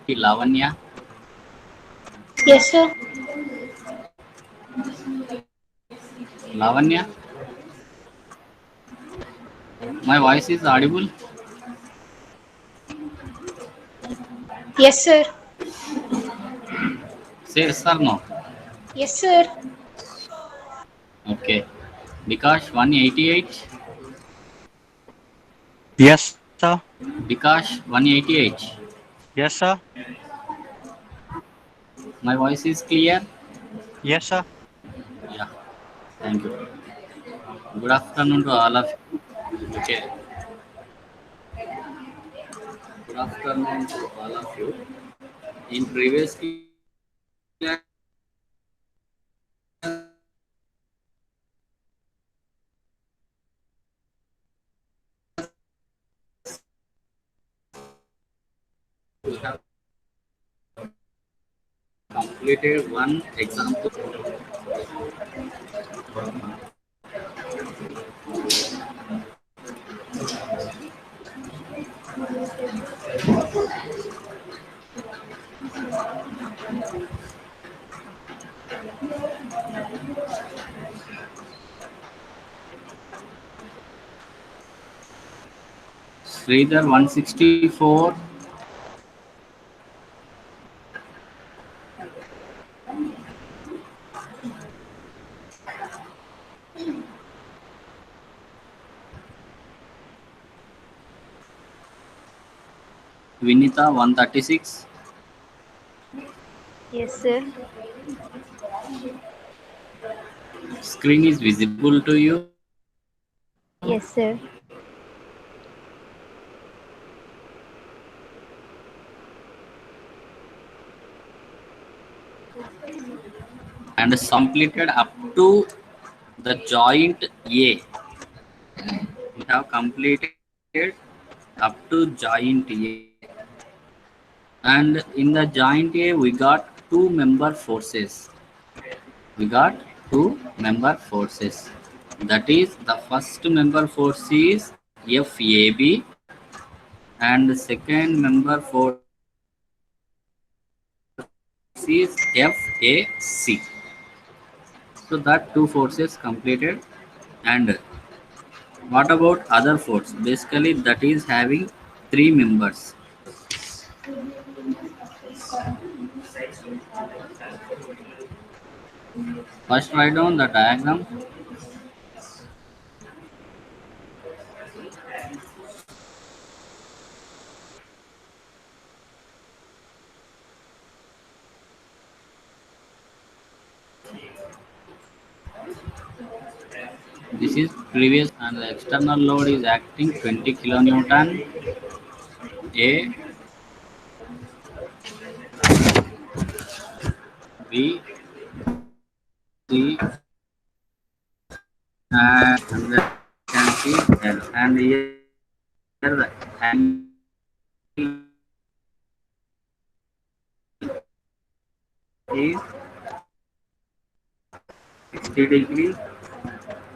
Lavanya. Yes, sir. Lavanya, my voice is audible. Yes, sir. Say yes or no. Yes, sir. Okay. Bikash 188. Yes, sir. Bikash 188. Yes, sir. My voice is clear. Yes, sir. Yeah. Thank you. Good afternoon to all of you. Okay. Good afternoon to all of you. In previous class, we have completed one example. Sridhar 164. Vinita 136. Yes, sir. Screen is visible to you. Yes, sir. And completed up to the joint A. We have completed up to joint A. And in the joint A, we got two member forces. We got two member forces. That is, the first member force is FAB, and the second member force is FAC. So that two forces completed. And what about other force? Basically, that is having three members. First, write down the diagram. This is previous, and the external load is acting 20 kilonewton. A, B, C, and then you can see L. And here the angle is 60 degree.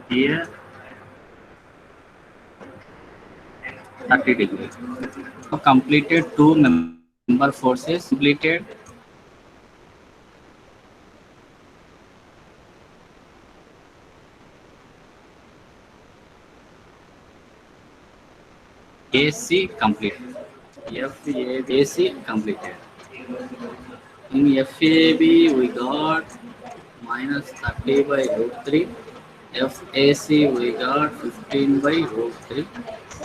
Here 30 degree. Now completed two member forces. Completed AC completed. AC completed. In FAB we got minus 30 by root 3. FAC we got 15 by root 3.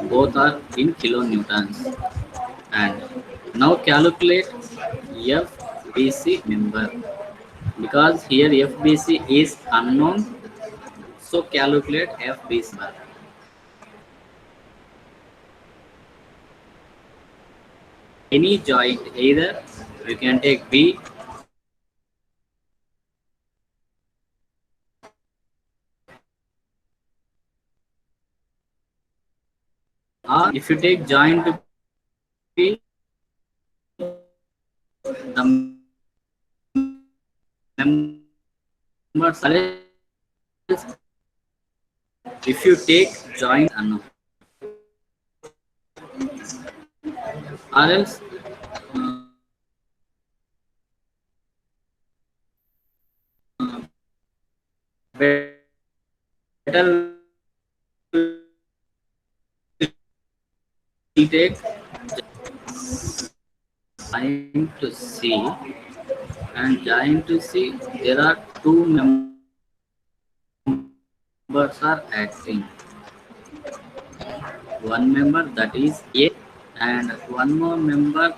Both are in kilonewtons. And now calculate FBC member. Because here FBC is unknown, so calculate FBC member. Any joint, either you can take B, or if you take joint B, the members if you take joint unknown, or else take join to C, and join to C, there are two members are acting. One member, that is A, and one more member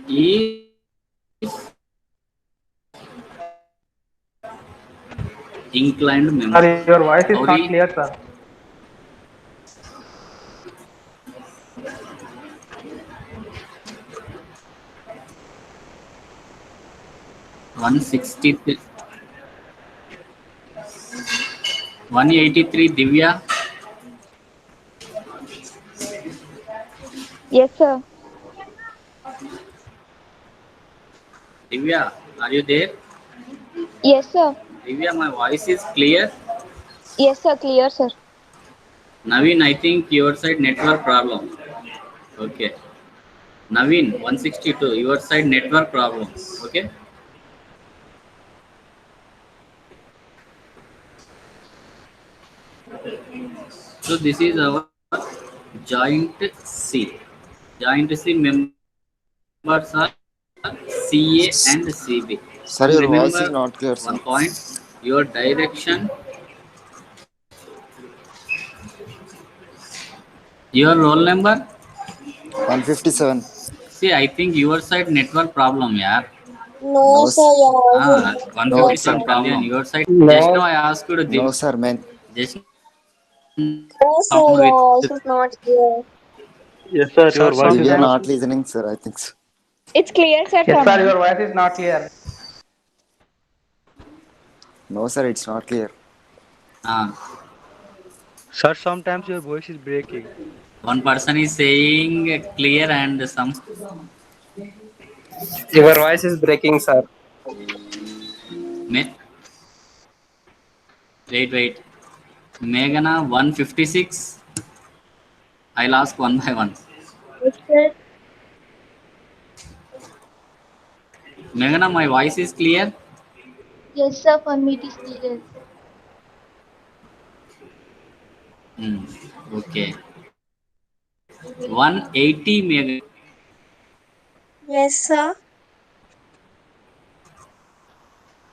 is inclined member. Sir, your voice is How not we clear, sir. one 183 Divya. Yes, sir. Divya, are you there? Yes, sir. Divya, my voice is clear. Yes, sir. Clear, sir. Naveen, I think your side network problem. Okay. Naveen, 162, your side network problem. Okay. So this is our joint C. Joint C members are CA and CB. Sir, And your voice remember is not clear, one sir. point, your direction, your roll number. 157. See, I think your side network problem, yeah. No, Ah, no, 157 sir. Kalyan, your side. Just now No, I asked you to No, sir, man. just with Yes, sir. Your sir, voice is Divya not. not listening, sir. I think so. It's clear, sir, yes, from sir, me. your voice is not clear. No, sir, it's not clear. ah, Sir, sometimes your voice is breaking. one person is saying clear and some Your voice is breaking, sir. may, wait. Meghana 156. I'll ask one by one. Yes, sir. Meghana, my voice is clear. Yes, sir. For me, it is clear. Hmm. Okay. 180 Meghana. Yes, sir.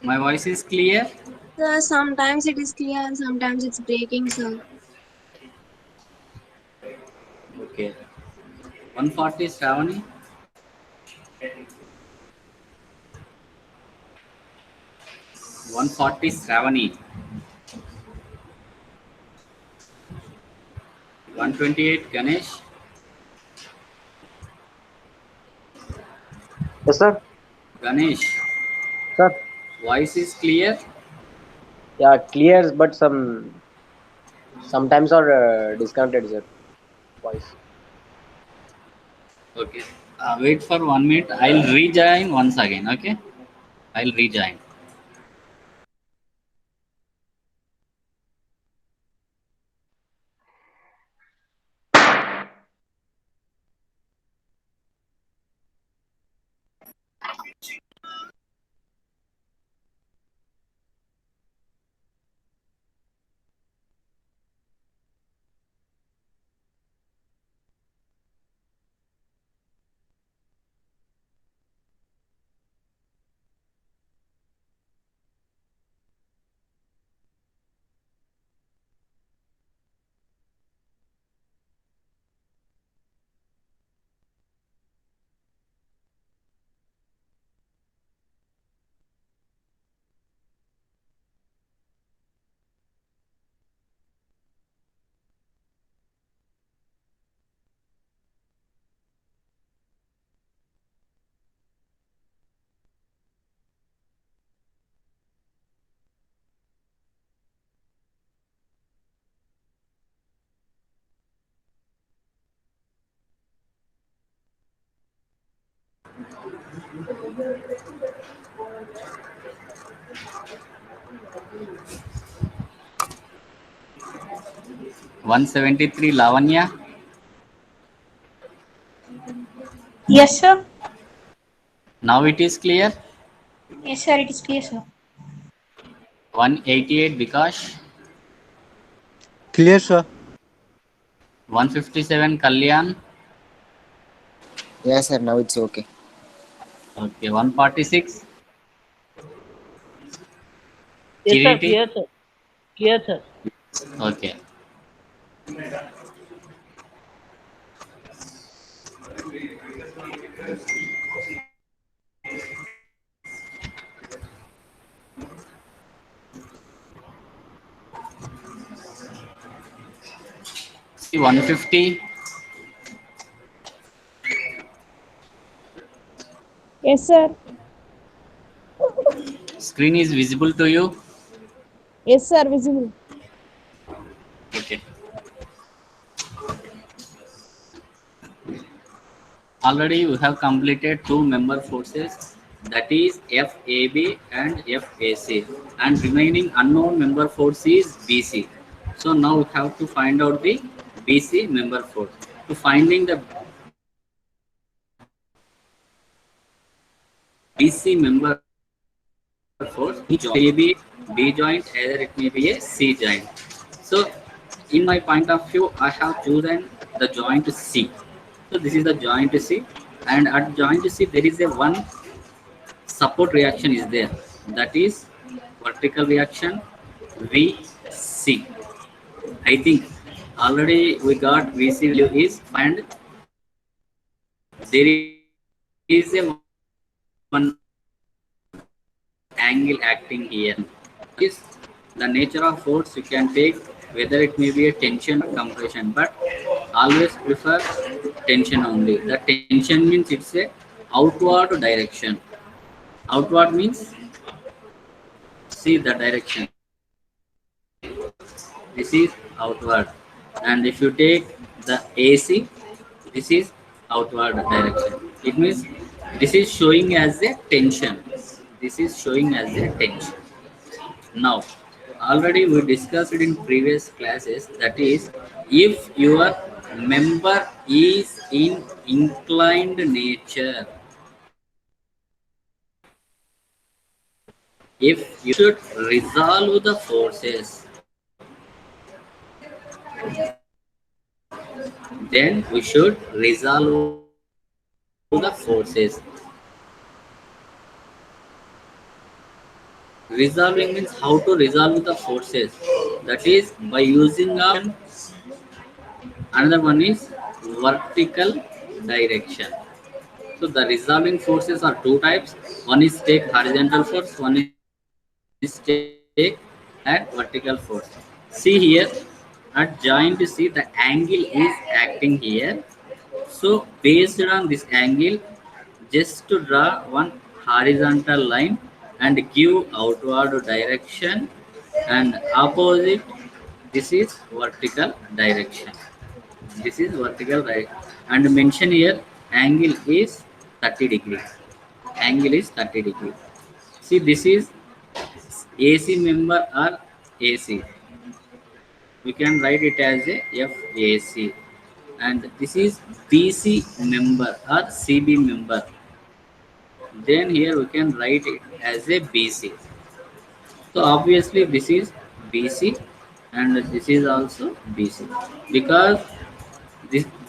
My voice is clear. Sir, sometimes it is clear and sometimes it's breaking, sir. Okay. 140 Shravani. 140 Shravani. 128 Ganesh. Yes, sir. Ganesh, Sir. voice is clear. Yeah, clear, but sometimes are disconnected, sir. Voice. Okay. Wait for 1 minute. I'll rejoin once again. Okay. I'll rejoin. One 173 Lavanya. Yes, sir. Now it is clear. Yes, sir. It is clear, sir. 188 Bikash, Clear, sir. 157 Kalyan, Yes, sir. Now it's okay. okay, 146 Yes, sir. Kiriti, Clear, sir. Clear, sir. okay. See 150, Yes, sir. screen is visible to you, Yes, sir. Visible. okay. Already we have completed two member forces, that is FAB and FAC, and remaining unknown member force is BC. So now we have to find out the BC member force. To finding the BC member force, A B B joint, either it may be a C joint. So in my point of view, I have chosen the joint C. So this is the joint C, and at joint C there is a one support reaction is there, that is vertical reaction VC. I think already we got VC value is find. There is a one angle acting here. Is the nature of force you can take whether it may be a tension or compression, but always prefer tension only. The tension means it's a outward direction. Outward means see the direction. This is outward, and if you take the AC, this is outward direction. It means this is showing as a tension. This is showing as a tension. Now, already we discussed it in previous classes, that is, if your member is in inclined nature, if you should resolve the forces, then we should resolve the forces. Resolving means how to resolve the forces, that is by using a, another one is vertical direction. So the resolving forces are two types. One is take horizontal force, one is take at vertical force. See here at joint C, the angle is acting here. So based on this angle, just to draw one horizontal line and give outward direction, and opposite, this is vertical direction. This is vertical direction, and mention here angle is 30 degrees. Angle is 30 degrees. See, this is AC member or AC. We can write it as a FAC, and this is BC member or CB member. Then here we can write it as a BC. So obviously this is BC and this is also BC, because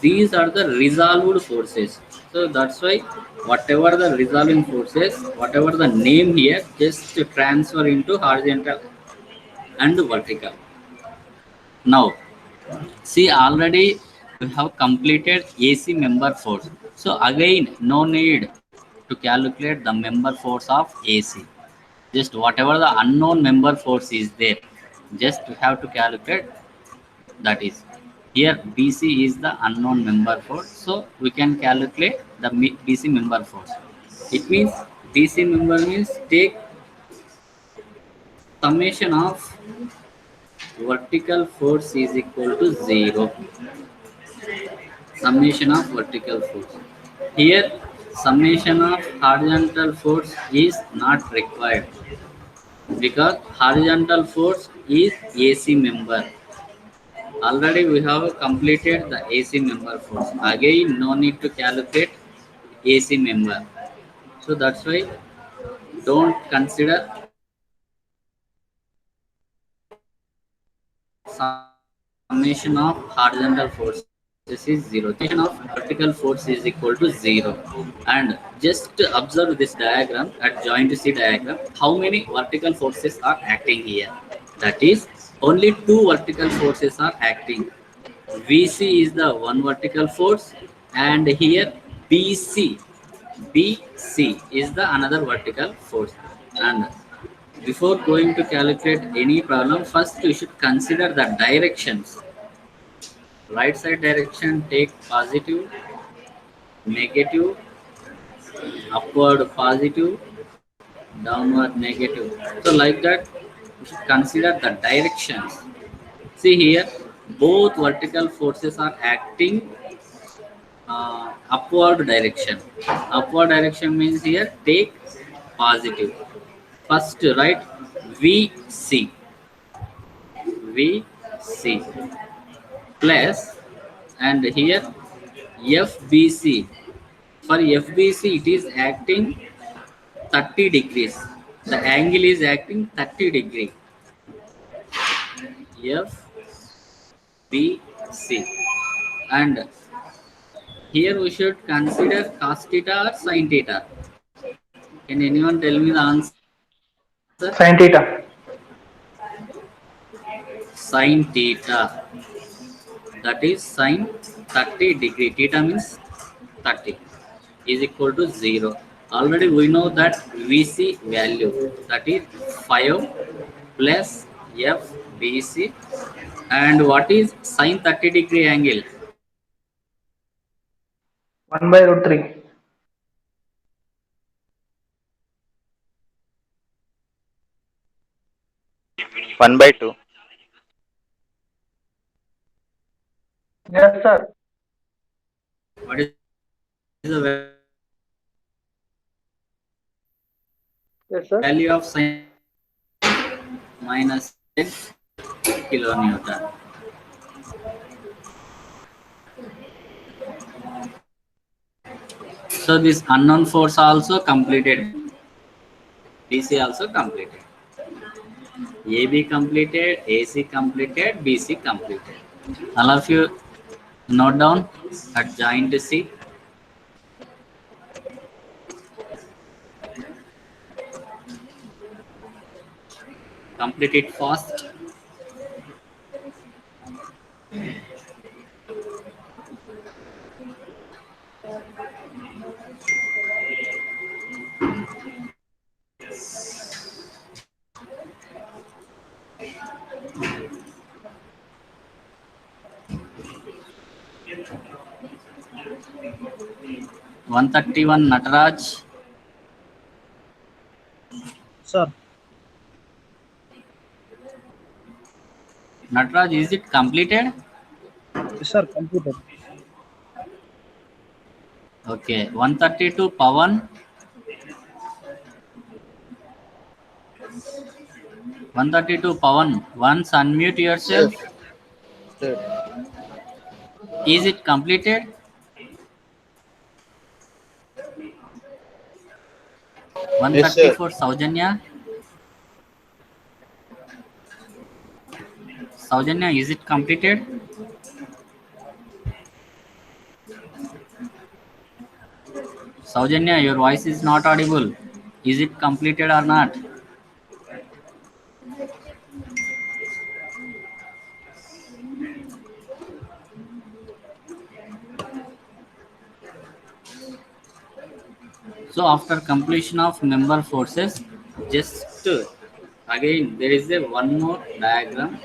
these are the resolved forces. So that's why whatever the resolving forces, whatever the name here, just transfer into horizontal and vertical. Now see, already we have completed AC member force. So again, no need to calculate the member force of AC. Just whatever the unknown member force is there, just we have to calculate, that is. Here BC is the unknown member force. So we can calculate the BC member force. It means BC member means take summation of vertical force is equal to 0. Summation of vertical force. Here summation of horizontal force is not required, because horizontal force is AC member. Already we have completed the AC member force. Again, no need to calculate AC member. So that's why don't consider summation of horizontal forces is 0. Summation of vertical force is equal to 0. And just observe this diagram at joint C diagram. How many vertical forces are acting here? That is, only two vertical forces are acting. VC is the one vertical force, and here BC is the another vertical force. And before going to calculate any problem, first you should consider the directions. Right side direction, take positive, negative, upward positive, downward negative. So like that, you should consider the directions. See here, both vertical forces are acting upward direction. Upward direction means here take positive. First write VC plus, and here FBC. For FBC it is acting 30 degrees. The angle is acting 30 degree. FBC. And here we should consider cos theta or sin theta. Can anyone tell me the answer? Sin theta. Sin theta. That is sin 30 degree. Theta means 30 is equal to 0. Already we know that VC value, that is 5 plus FBC. And what is sin 30 degree angle? 1 by root 3. One by two. Yes, sir. What is the Yes, sir. value of sin minus 10 kilonewton? So this unknown force also completed. DC also completed. AB completed, AC completed, BC completed. All of you note down at joint C. Complete it fast. One 31 Nataraj. Sir. Nataraj, is it completed? Yes, sir. Computer. Okay. 132 Pawan. 132 Pawan. Once unmute yourself. Sir. Is it completed? Yes, sir. 134 Saujanya. Saujanya, is it completed? Saujanya, your voice is not audible. Is it completed or not? So after completion of member forces, just again there is a one more diagram.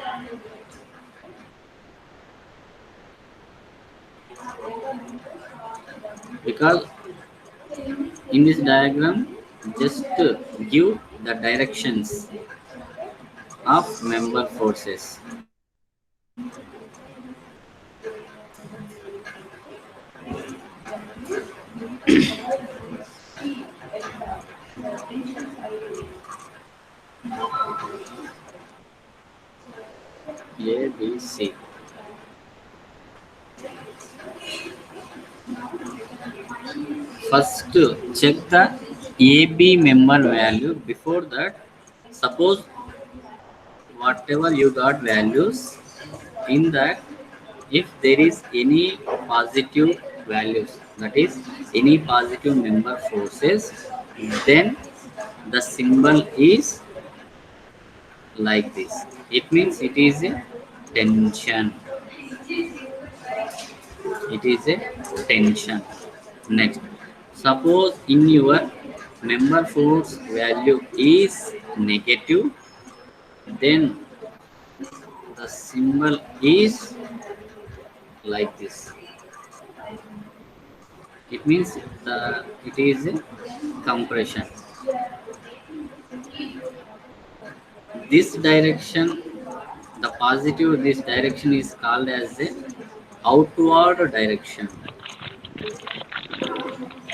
Because in this diagram, just give the directions of member forces. A, B, C. First, check the AB member value. Before that, suppose whatever you got values, in that if there is any positive values, that is any positive member forces, then the symbol is like this. It means it is a tension. It is a tension. Next, suppose in your member force value is negative, then the symbol is like this. It means it is a compression. This direction, the positive, this direction is called as a outward direction.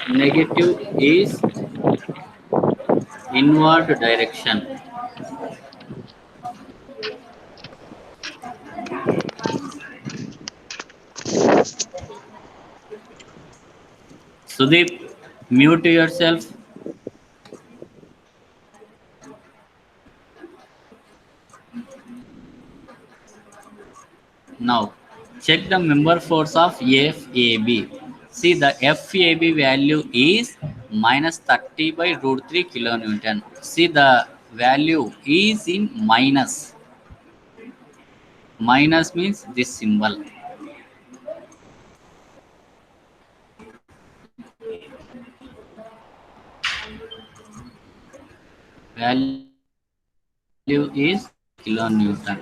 Negative is inward direction. Sudeep, mute yourself. Now, check the member force of FAB. See, the FAB value is minus 30 by root 3 kilonewton. See, the value is in minus. Minus means this symbol. Value is kilonewton.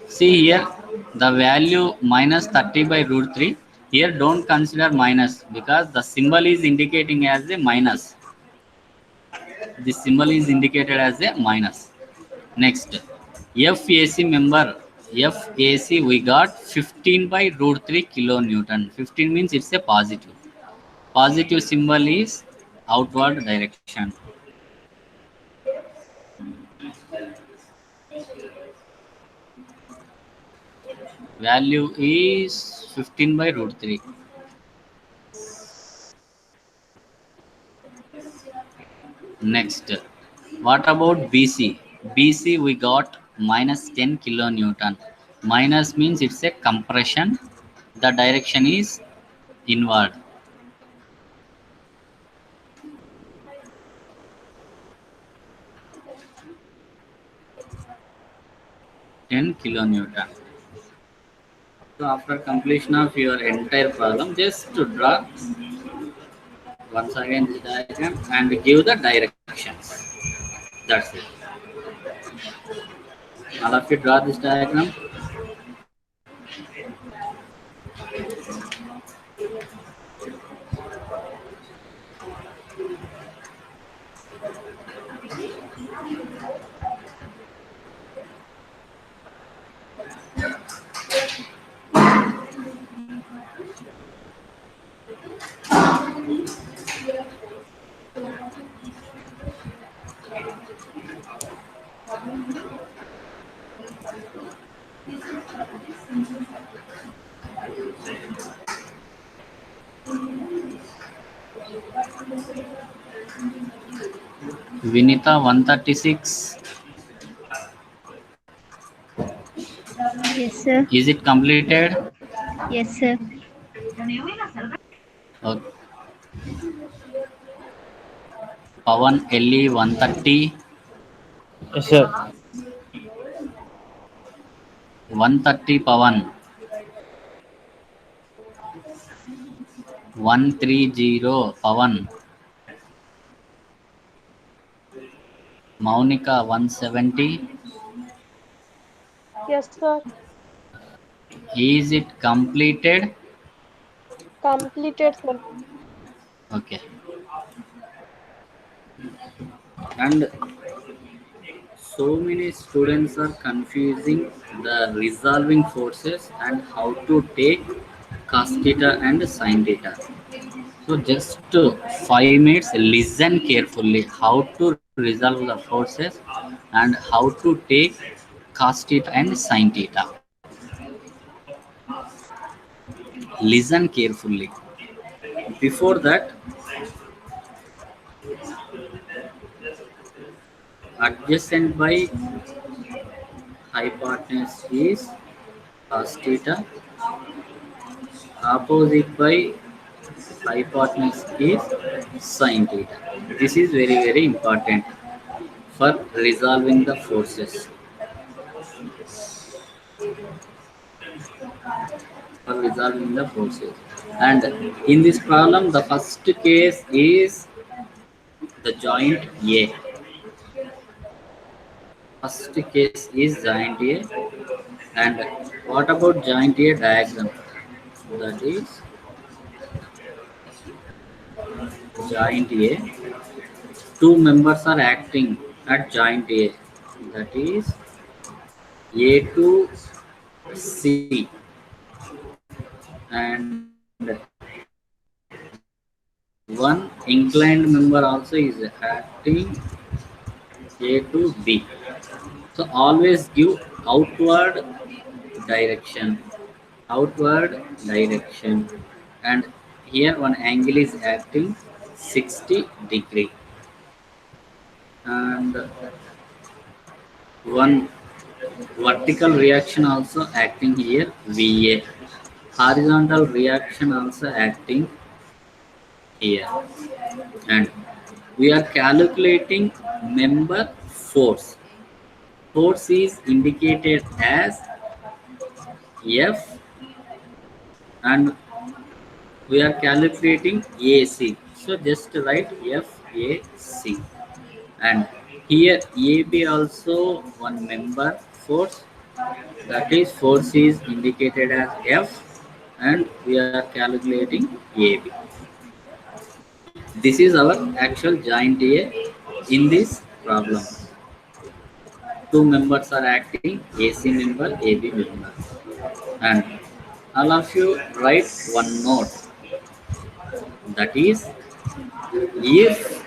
See here, the value minus 30 by root 3. Here don't consider minus because the symbol is indicating as a minus. This symbol is indicated as a minus. Next, FAC member, FAC we got 15 by root 3 kilonewton. 15 means it's a positive. Positive symbol is outward direction. Value is 15 by root 3. Next, what about BC? BC we got minus 10 kilonewton. Minus means it's a compression. The direction is inward. kilonewton. So after completion of your entire problem, just to draw once again this diagram and give the directions. That's it. All of you draw this diagram. Vinita 136. Yes, sir. Is it completed? Yes, sir. Okay. Pawan LE 130. Yes, sir. 130 Pawan. 130 Pawan. Maunika 170. Yes, sir. Is it completed? Completed, sir. Okay. And so many students are confusing the resolving forces and how to take cos theta and sin theta. So just 5 minutes, listen carefully how to resolve the forces and how to take cos theta and sin theta. Listen carefully. Before that, adjacent by hypotenuse is cos theta, opposite by hypotenuse is sin theta. This is very very important for resolving the forces. For resolving the forces. And in this problem, the first case is the joint A. First case is joint A. And what about joint A diagram? That is joint A. Two members are acting at joint A. That is A to C. And one inclined member also is acting A to B. So always give outward direction, and here one angle is acting 60 degree, and one vertical reaction also acting here VA, horizontal reaction also acting here, and we are calculating member force. Force is indicated as F, and we are calculating AC. So just write FAC, and here AB also one member force, that is force is indicated as F, and we are calculating AB. This is our actual joint A in this problem. Two members are acting, AC member, AB member. And all of you write one note. That is, if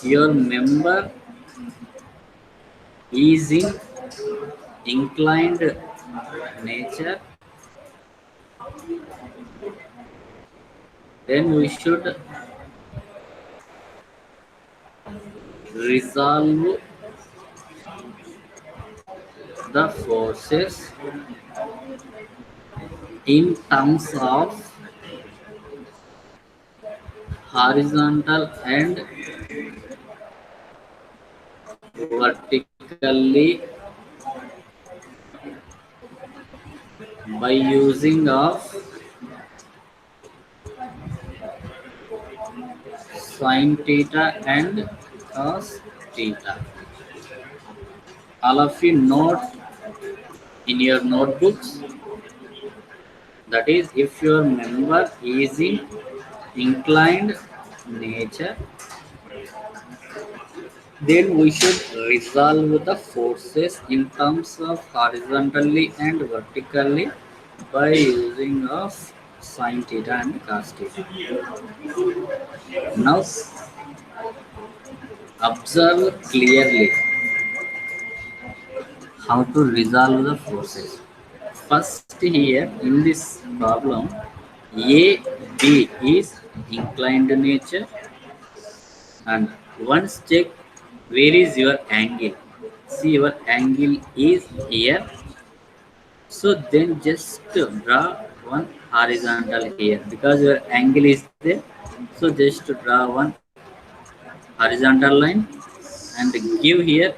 your member is in inclined nature, then we should resolve the forces in terms of horizontal and vertically by using of sin theta and cos theta. All of you note in your notebooks, that is, if your member is in inclined nature, then we should resolve the forces in terms of horizontally and vertically by using of sin theta and cos theta. Now observe clearly how to resolve the forces. First here in this problem, A, B is inclined nature, and once check where is your angle. See, your angle is here, so then just draw one horizontal here because your angle is there. So just draw one horizontal line and give here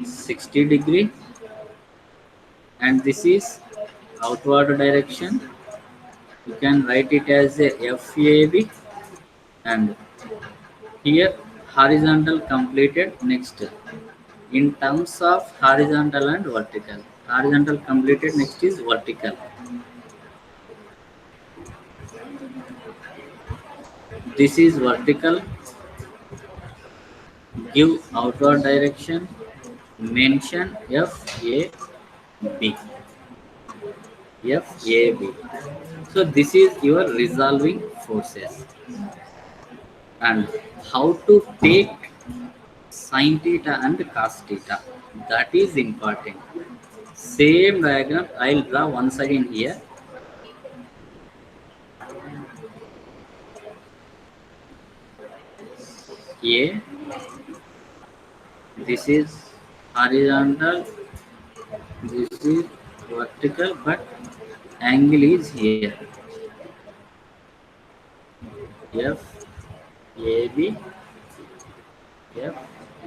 60 degree, and this is outward direction. You can write it as a FAB, and here horizontal completed. Next, in terms of horizontal and vertical, horizontal completed, next is vertical. This is vertical, give outward direction, mention FAB. So this is your resolving forces. And how to take sin theta and cos theta, that is important. Same diagram I'll draw once again here. A, this is horizontal, This is vertical, but angle is here. F A B F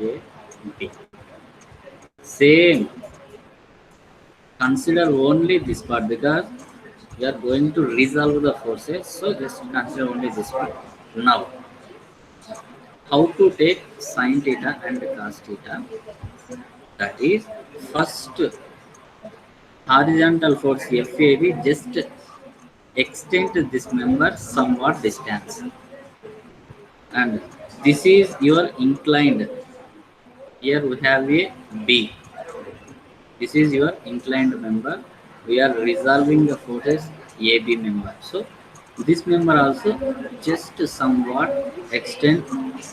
A B. Same. Consider only this part because we are going to resolve the forces. So just consider only this part. Now, how to take sine theta and cos theta? That is, first horizontal force FAB, just extend this member somewhat distance, and this is your inclined. Here we have a B. This is your inclined member. We are resolving the forces AB member. So this member also just somewhat extend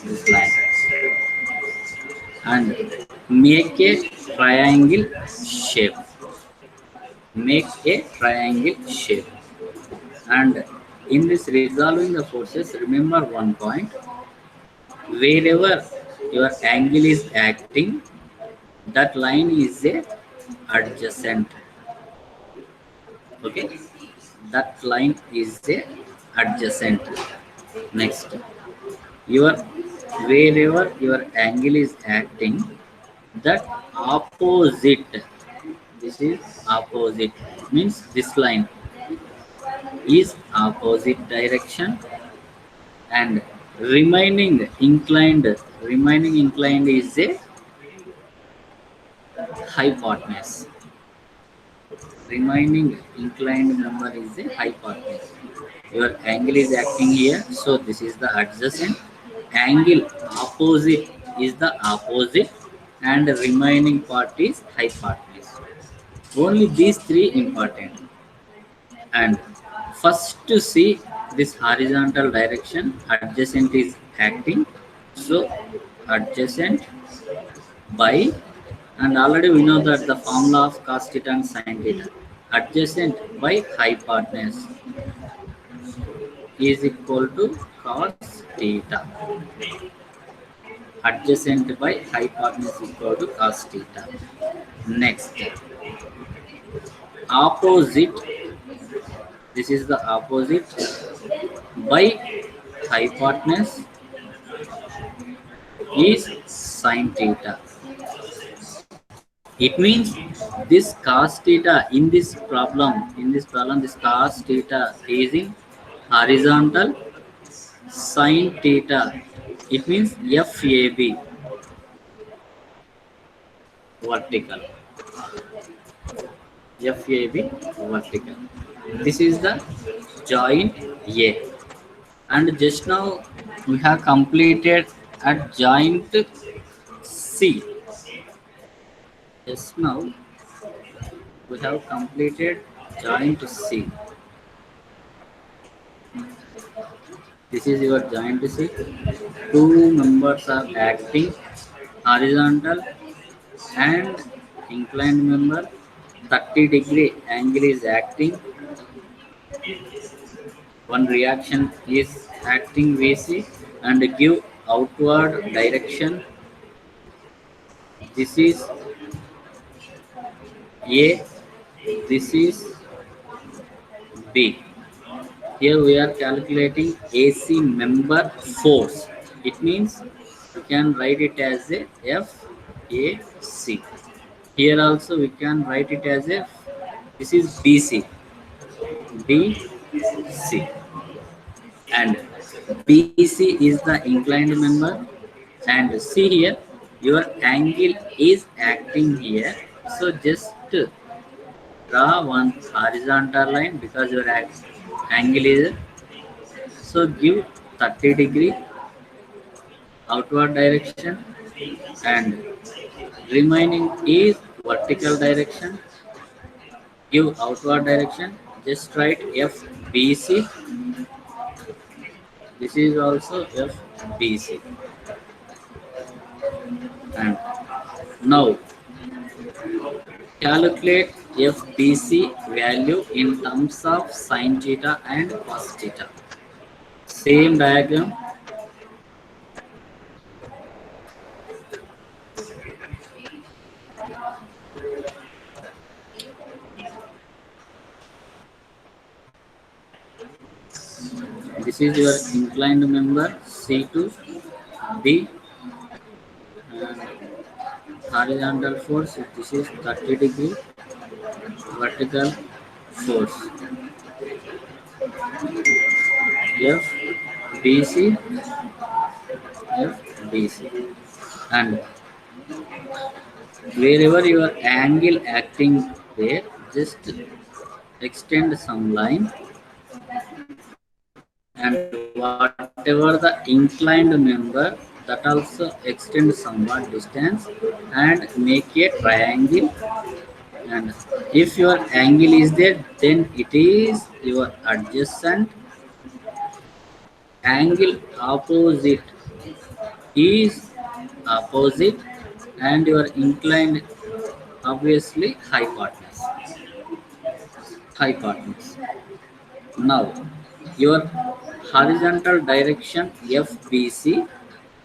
this line and make a triangle shape. Make a triangle shape. And in this resolving the forces, remember one point. Wherever your angle is acting, that line is a adjacent. Okay, that line is a adjacent. Next, wherever your angle is acting, that opposite. This is opposite, means this line is opposite direction, and remaining inclined is a hypotenuse. Remaining inclined member is a hypotenuse. Your angle is acting here, so this is the adjacent. Angle opposite is the opposite, and the remaining part is hypotenuse. Only these three important. And first to see this horizontal direction, adjacent is acting. So adjacent by, and already we know that the formula of cos theta and sin theta, adjacent by hypotenuse is equal to cos theta. Adjacent by hypotenuse equal to cos theta. Next, opposite. This is the opposite by hypotenuse is sin theta. It means this cos theta in this problem, this cos theta is in horizontal, sin theta, it means FAB, vertical. FAB, vertical. This is the joint A. And just now we have completed at joint C. Just now we have completed joint C. This is your joint C. Two members are acting, horizontal and inclined member. 30-degree angle is acting. One reaction is acting VC and give outward direction. This is A, this is B. Here we are calculating AC member force. It means we can write it as a FAC. Here also we can write it as a, this is BC. BC. And BC is the inclined member. And see here, your angle is acting here. So just draw one horizontal line because your angle is, so give 30-degree outward direction and remaining is vertical direction. Give outward direction, just write FBC. This is also FBC. And now calculate FBC value in terms of sin theta and cos theta. Same diagram. This is your inclined member C2 B, and horizontal force. This is 30-degree vertical force F BC FBC, and wherever your angle acting there, just extend some line, and whatever the inclined member, that also extend somewhat distance and make a triangle. And if your angle is there, then it is your adjacent. Angle opposite is opposite, and your inclined obviously hypotenuse. Now your horizontal direction FBC,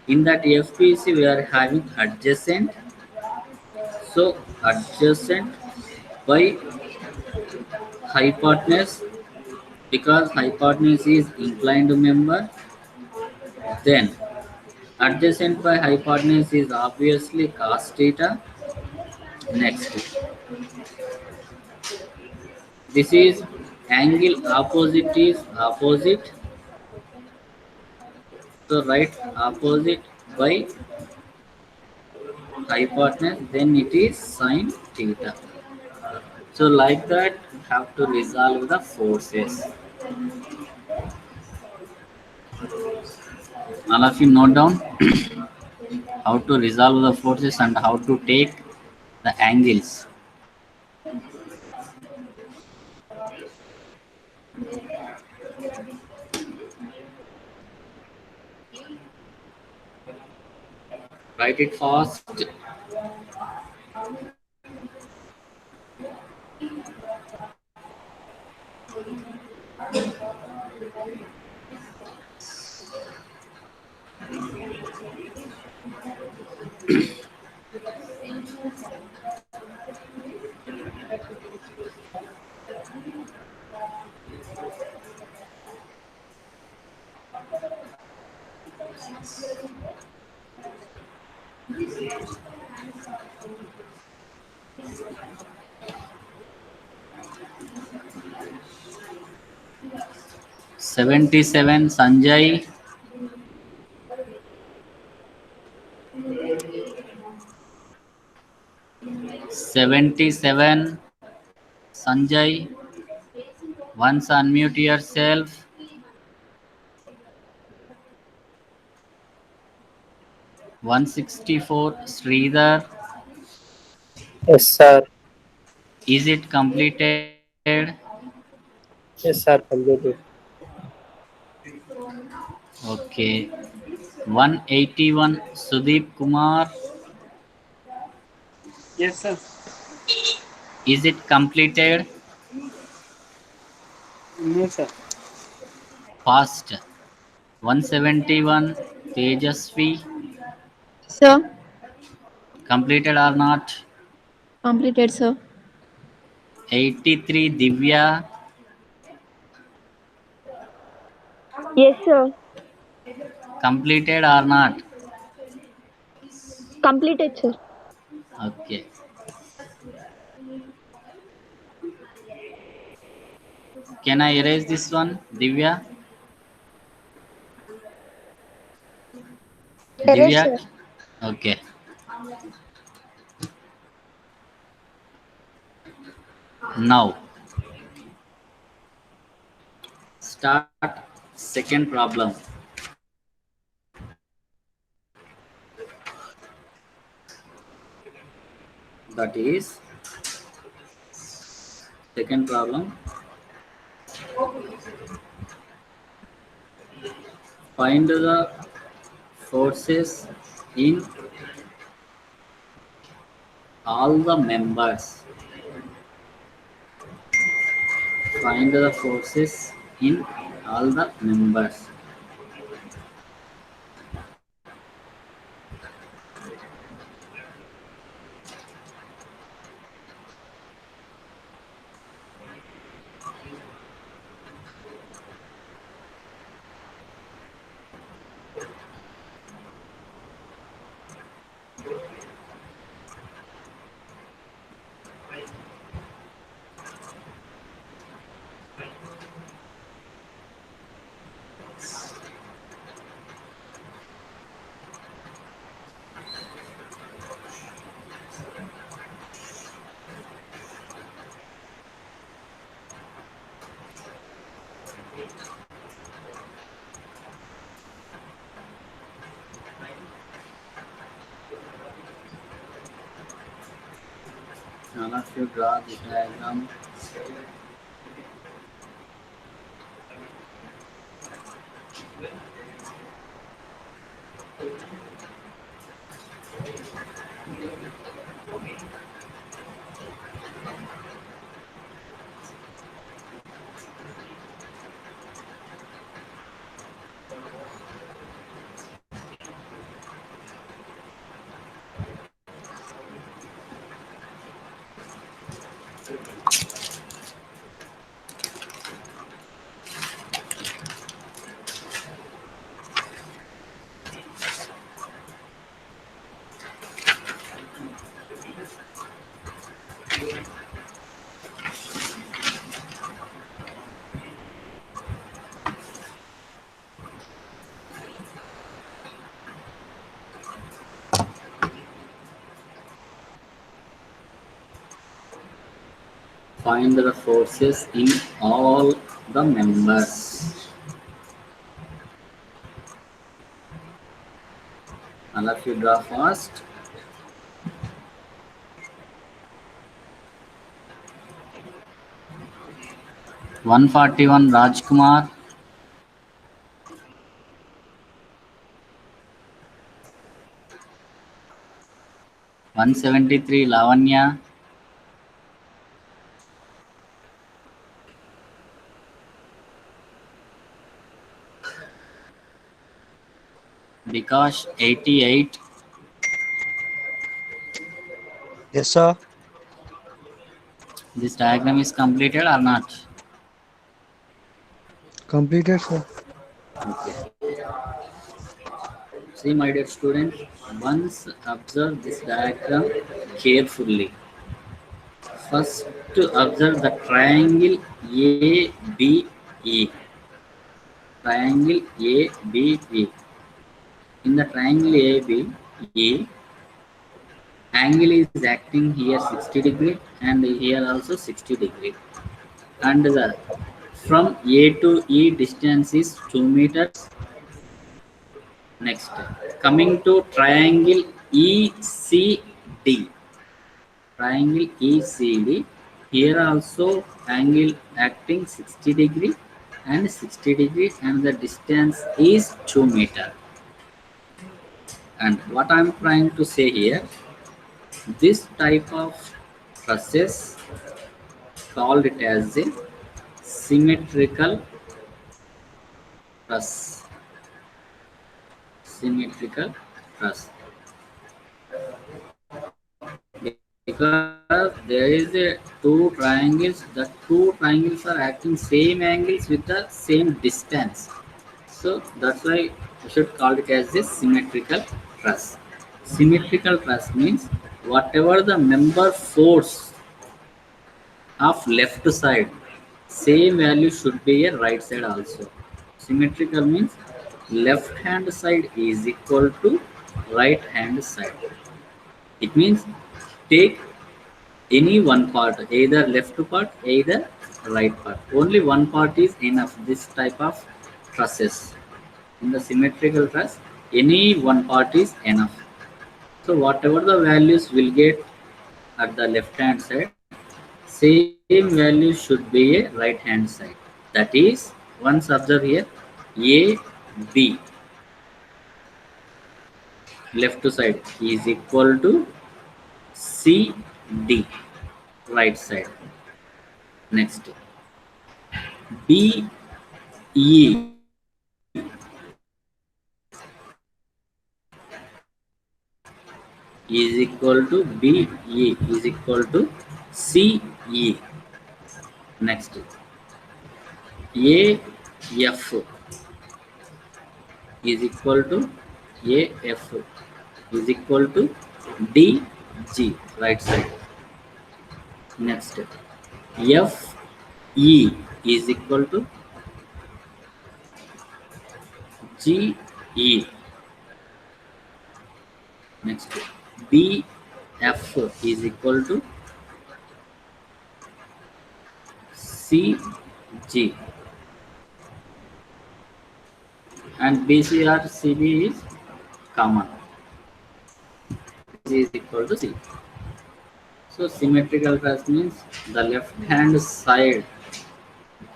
in that FBC we are having adjacent, so adjacent by hypotenuse, because hypotenuse is inclined member, then adjacent by hypotenuse is obviously cos theta. Next, this is angle opposite is opposite, so write opposite by hypotenuse, then it is sine theta. So like that you have to resolve the forces. All of you note down how to resolve the forces and how to take the angles. Write it fast. $77 Sanjay. $77 Sanjay. Once unmute yourself. $164 Sridhar. Yes, sir. Is it completed? Yes, sir. Completed. Okay. 181 Sudeep Kumar. Yes, sir. Is it completed? No, sir. Fast. 171 Tejasvi. Sir, Completed or not? completed, sir. 83 Divya. Yes, sir. Completed or not? Completed, sir. Okay. Can I erase this one, Divya? Erase, Divya? sir. Okay. Now, start second problem. That is, second problem. Find the forces in all the members. Find the forces in all the members. All of you draw this diagram. Find the forces in all the members. All of you draw first. One 41 Rajkumar. 173 Lavanya. 88. Yes, sir. This diagram is completed or not? Completed, sir. Okay. See, my dear student, once observe this diagram carefully. First, observe the triangle ABE. Triangle ABE. In the triangle ABE, angle is acting here 60 degree and here also 60 degree. And the from A to E distance is 2 meters. Next, coming to triangle ECD. Triangle ECD. Here also angle acting 60 degree and 60 degree and the distance is 2 meter. And what I am trying to say here, this type of process called it as a symmetrical truss. Symmetrical truss. Because there is a two triangles, the two triangles are acting same angles with the same distance. So that's why we should call it as a symmetrical truss. Symmetrical truss means whatever the member force of left side, same value should be a right side also. Symmetrical means left hand side is equal to right hand side. It means take any one part, either left part, either right part. Only one part is enough. This type of trusses. In the symmetrical truss, any one part is enough. So whatever the values will get at the left hand side, same value should be a right hand side. That is, once observe here, A, B, left side is equal to C, D, right side. Next, B, E, is equal to B, E is equal to C, E. Next, A, F is equal to A, F is equal to D, G, right side. Next, F, E is equal to G, E. Next, B, F is equal to C, G. And BC or CB is common. C is equal to C. So symmetrical truss means the left hand side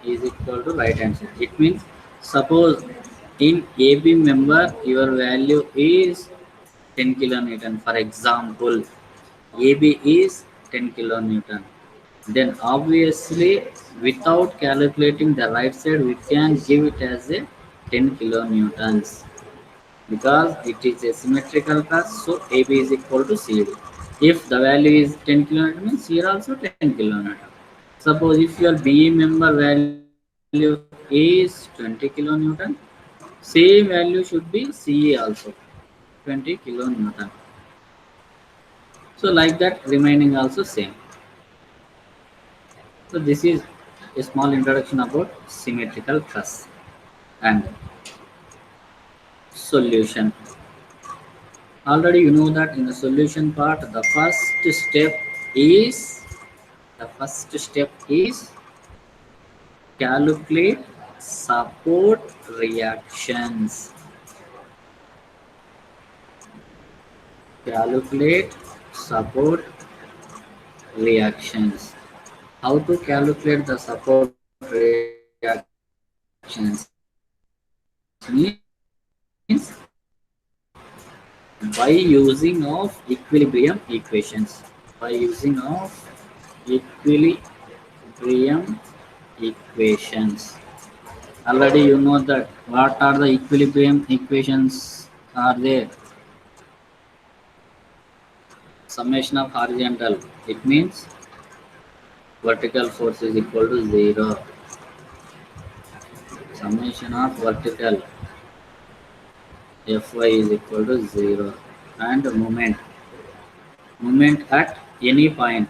is equal to right hand side. It means suppose in AB member your value is 10 kilonewton. For example, AB is 10 kilonewton. Then obviously without calculating the right side we can give it as a 10 kilonewtons because it is a symmetrical truss, so AB is equal to CD. If the value is 10 kilonewton means here also 10 kilonewton. Suppose if your BE member value is 20 kilonewton, same value should be CE also 20 kilonewton. So like that remaining also same. So this is a small introduction about symmetrical truss and solution. Already you know that in the solution part the first step is calculate support reactions. Calculate support reactions. How to calculate the support reactions means by using of equilibrium equations. By using of equilibrium equations. Already you know that what are the equilibrium equations are there. Summation of horizontal, it means vertical force is equal to 0. Summation of vertical Fy is equal to 0. And moment at any point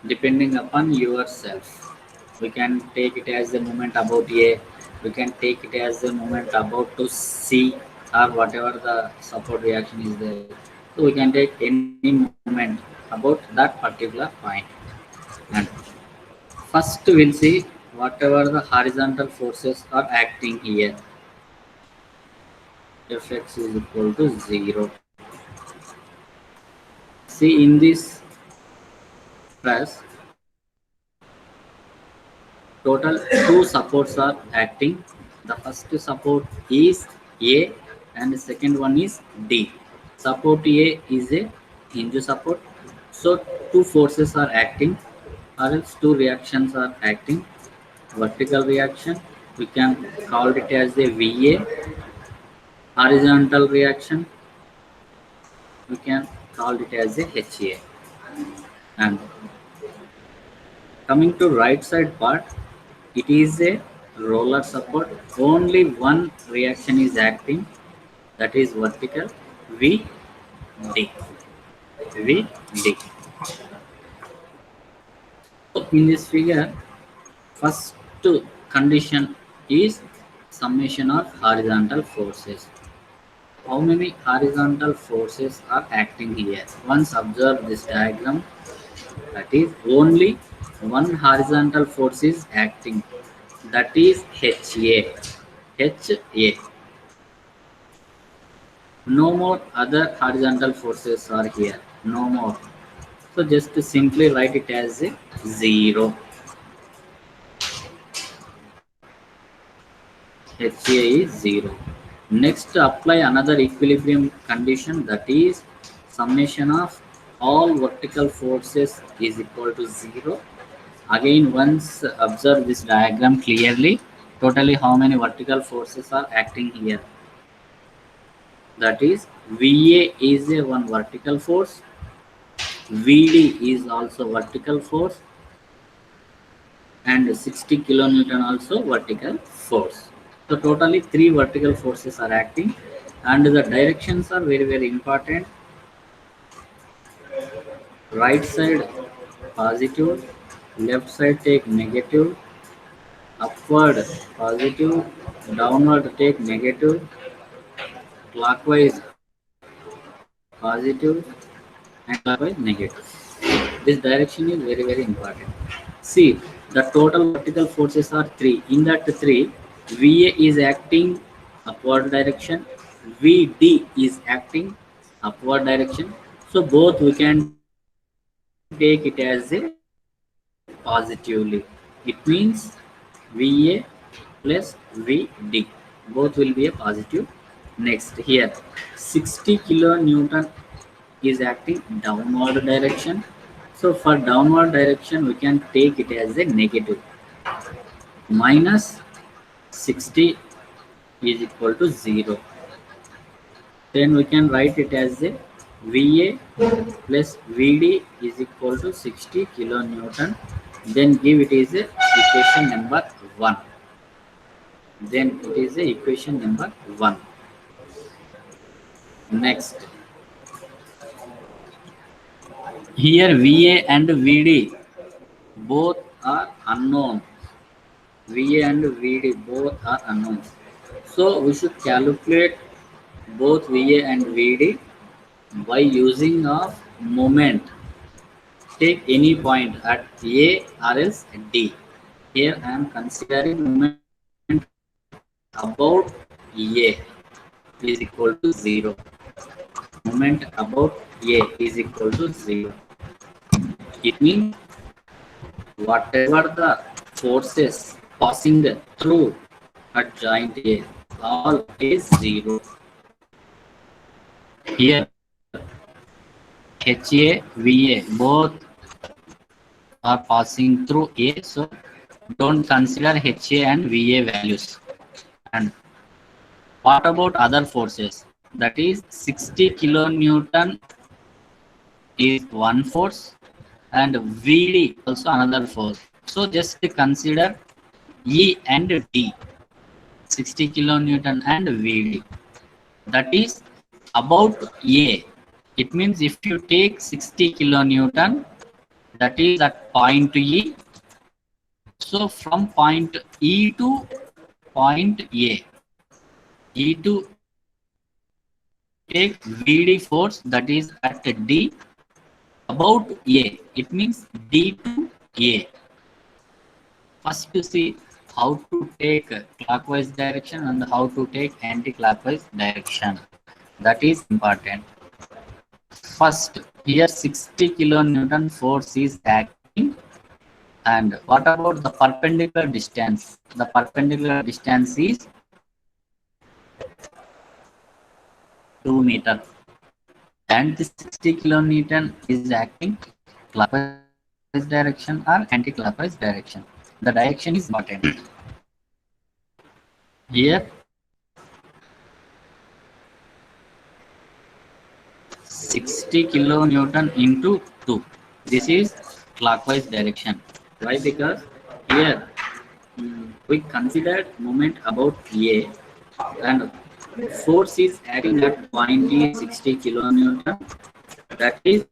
depending upon yourself. We can take it as the moment about A, we can take it as the moment about to C, or whatever the support reaction is there. So we can take any moment about that particular point. And first we'll see whatever the horizontal forces are acting here. Fx is equal to 0. See in this press, total 2 supports are acting. The first support is A and the second one is D. Support A is a hinge support. So 2 forces are acting or else 2 reactions are acting. Vertical reaction, we can call it as a VA. Horizontal reaction, we can call it as a HA. And coming to right side part, it is a roller support. Only one reaction is acting, that is vertical VD. VD. So in this figure, first condition is summation of horizontal forces. How many horizontal forces are acting here? Once observe this diagram, that is only one horizontal force is acting, that is HA. HA. No more other horizontal forces are here, no more. So just to simply write it as a 0. HA is 0. Next apply another equilibrium condition, that is summation of all vertical forces is equal to 0. Again once observe this diagram clearly, totally how many vertical forces are acting here. That is VA is a one vertical force, VD is also vertical force, and 60 kilonewton also vertical force. So totally 3 vertical forces are acting, and the directions are very important. Right side positive, left side take negative, upward positive, downward take negative, clockwise positive, and clockwise negative. This direction is very important. See, the total vertical forces are 3. In that 3, VA is acting upward direction, VD is acting upward direction. So both we can take take it as a positively. It means VA plus VD. Both will be a positive. Next here, 60 kilonewton is acting downward direction. So for downward direction, we can take it as a negative. Minus 60 is equal to 0. Then we can write it as a VA plus VD is equal to 60 kilonewton. Then give it is a equation number 1. Then it is a equation number 1. Next. Here VA and VD both are unknown. VA and VD both are unknown. So we should calculate both VA and VD by using of moment. Take any point at A or else D. Here I am considering moment about A is equal to 0. Moment about A is equal to 0. It means whatever the forces passing through at joint A, all is 0. Here HA, VA both are passing through A, so don't consider HA and VA values. And what about other forces? That is 60 kilonewton is one force and VD also another force. So just consider E and D, 60 kilonewton and VD. That is about A. It means if you take 60 kilonewton, that is at point E. So from point E to point A, E to take VD force that is at D about A. It means D to A. First you see how to take clockwise direction and how to take anti-clockwise direction. That is important. First, here 60 kilonewton force is acting. And what about the perpendicular distance? The perpendicular distance is 2 meters. And this 60 kilonewton is acting clockwise direction or anti-clockwise direction. The direction is important. Here 60 kilonewton into 2. This is clockwise direction. Why? Because here we considered moment about A and force is acting at point E 60 kilonewton. That is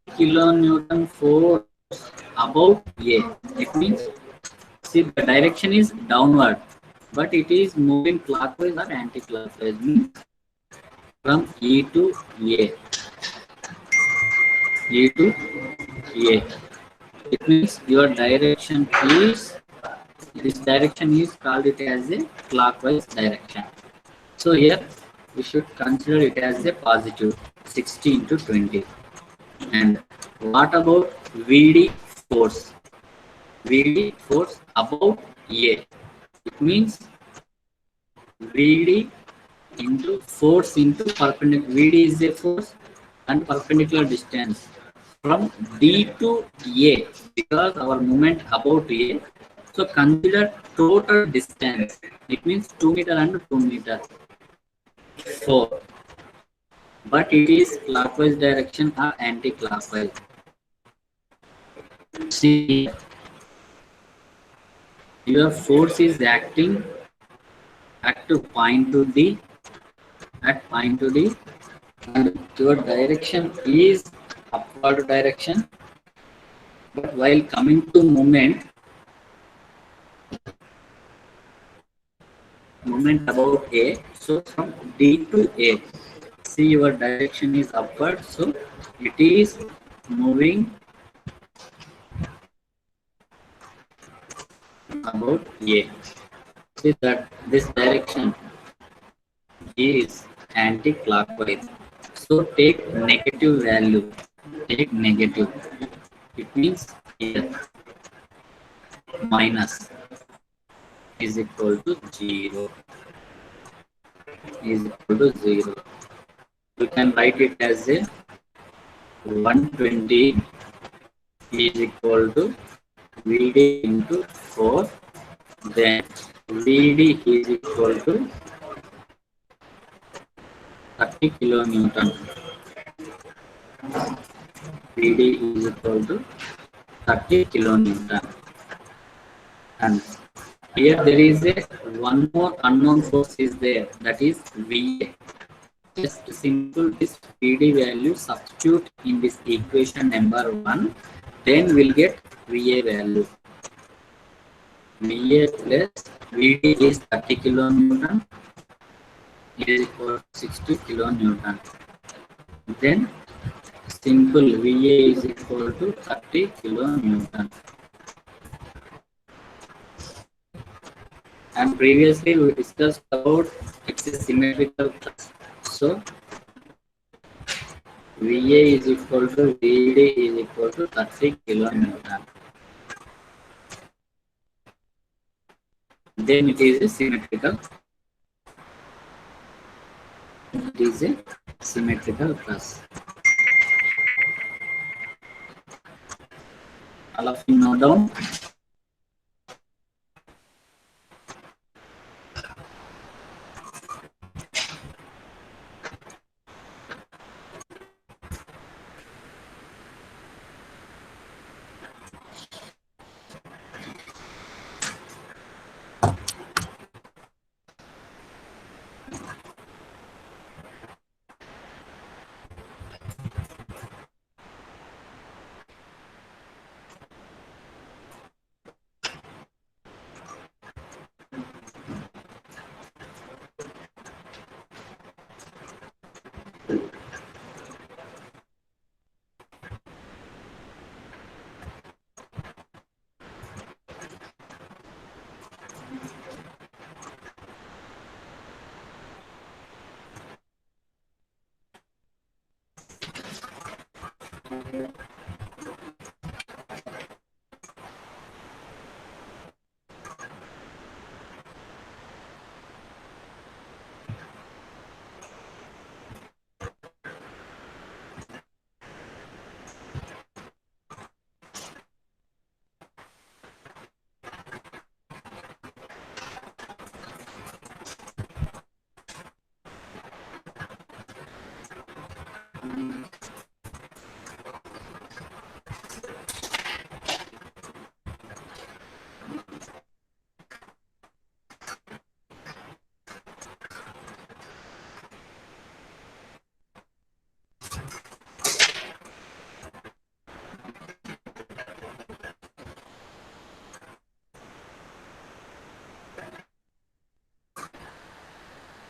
kilonewton force about A. It means see the direction is downward, but it is moving clockwise or anti-clockwise. Means from E to A. E to A. It means your direction is, this direction is called it as a clockwise direction. So here we should consider it as a positive 60 into 20. And what about VD force? VD force about A. It means VD into force into perpendicular. VD is a force and perpendicular distance from D to A, because our moment about A. So consider total distance. It means 2 meter and 2 meter. 4. But it is clockwise direction or anti-clockwise. See, your force is acting at point to D, and your direction is upward direction. But while coming to moment about A, so from D to A, see your direction is upward, so it is moving about A. See that this direction is anti-clockwise. So take negative value. Take negative. It means here minus is equal to 0. Is equal to 0. We can write it as a 120 is equal to VD into 4. Then VD is equal to 30 kilonewton. VD is equal to 30 kilonewton. And here there is a one more unknown force is there, that is VA. Just simple this VD value substitute in this equation number 1, then we'll get VA value. VA plus VD is 30 kilonewton is equal to 60 kilonewton. Then simple VA is equal to 30 kilonewton. And previously we discussed about it's a symmetrical thrust. So VA is equal to VD is equal to 30 kilonewton. Then it is a symmetrical. It is a symmetrical thrust. All of you know down.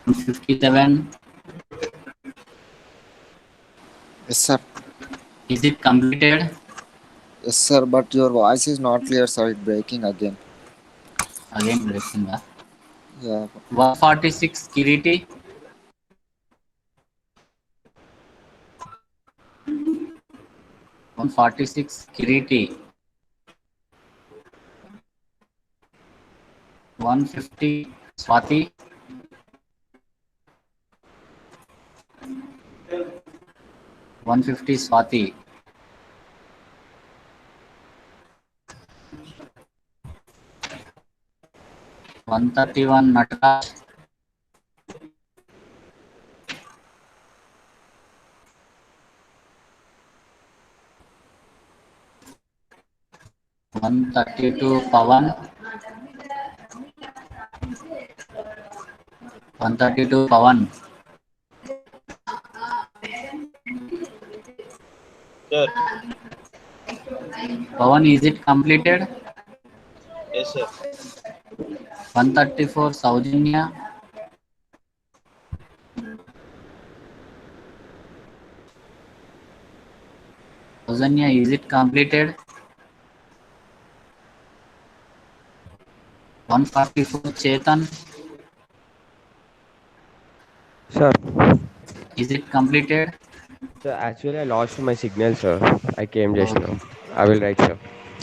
Yes, 57. sir. Is it completed? Yes, sir. But your voice is not clear, sir. It's breaking again. Again breaking. Yeah. 146 Kiriti. 146 Kiriti. 150 Swati. 150 Swati. 131 Nataraj. 132 Pawan. 132 Pawan. Sir. Pawan, is it completed? Yes, sir. 134 Saujanya. 1,000, is it completed? 144 Chetan. Sir. Is it completed? Sir, actually I lost my signal, sir. I came just now. I will write, sir.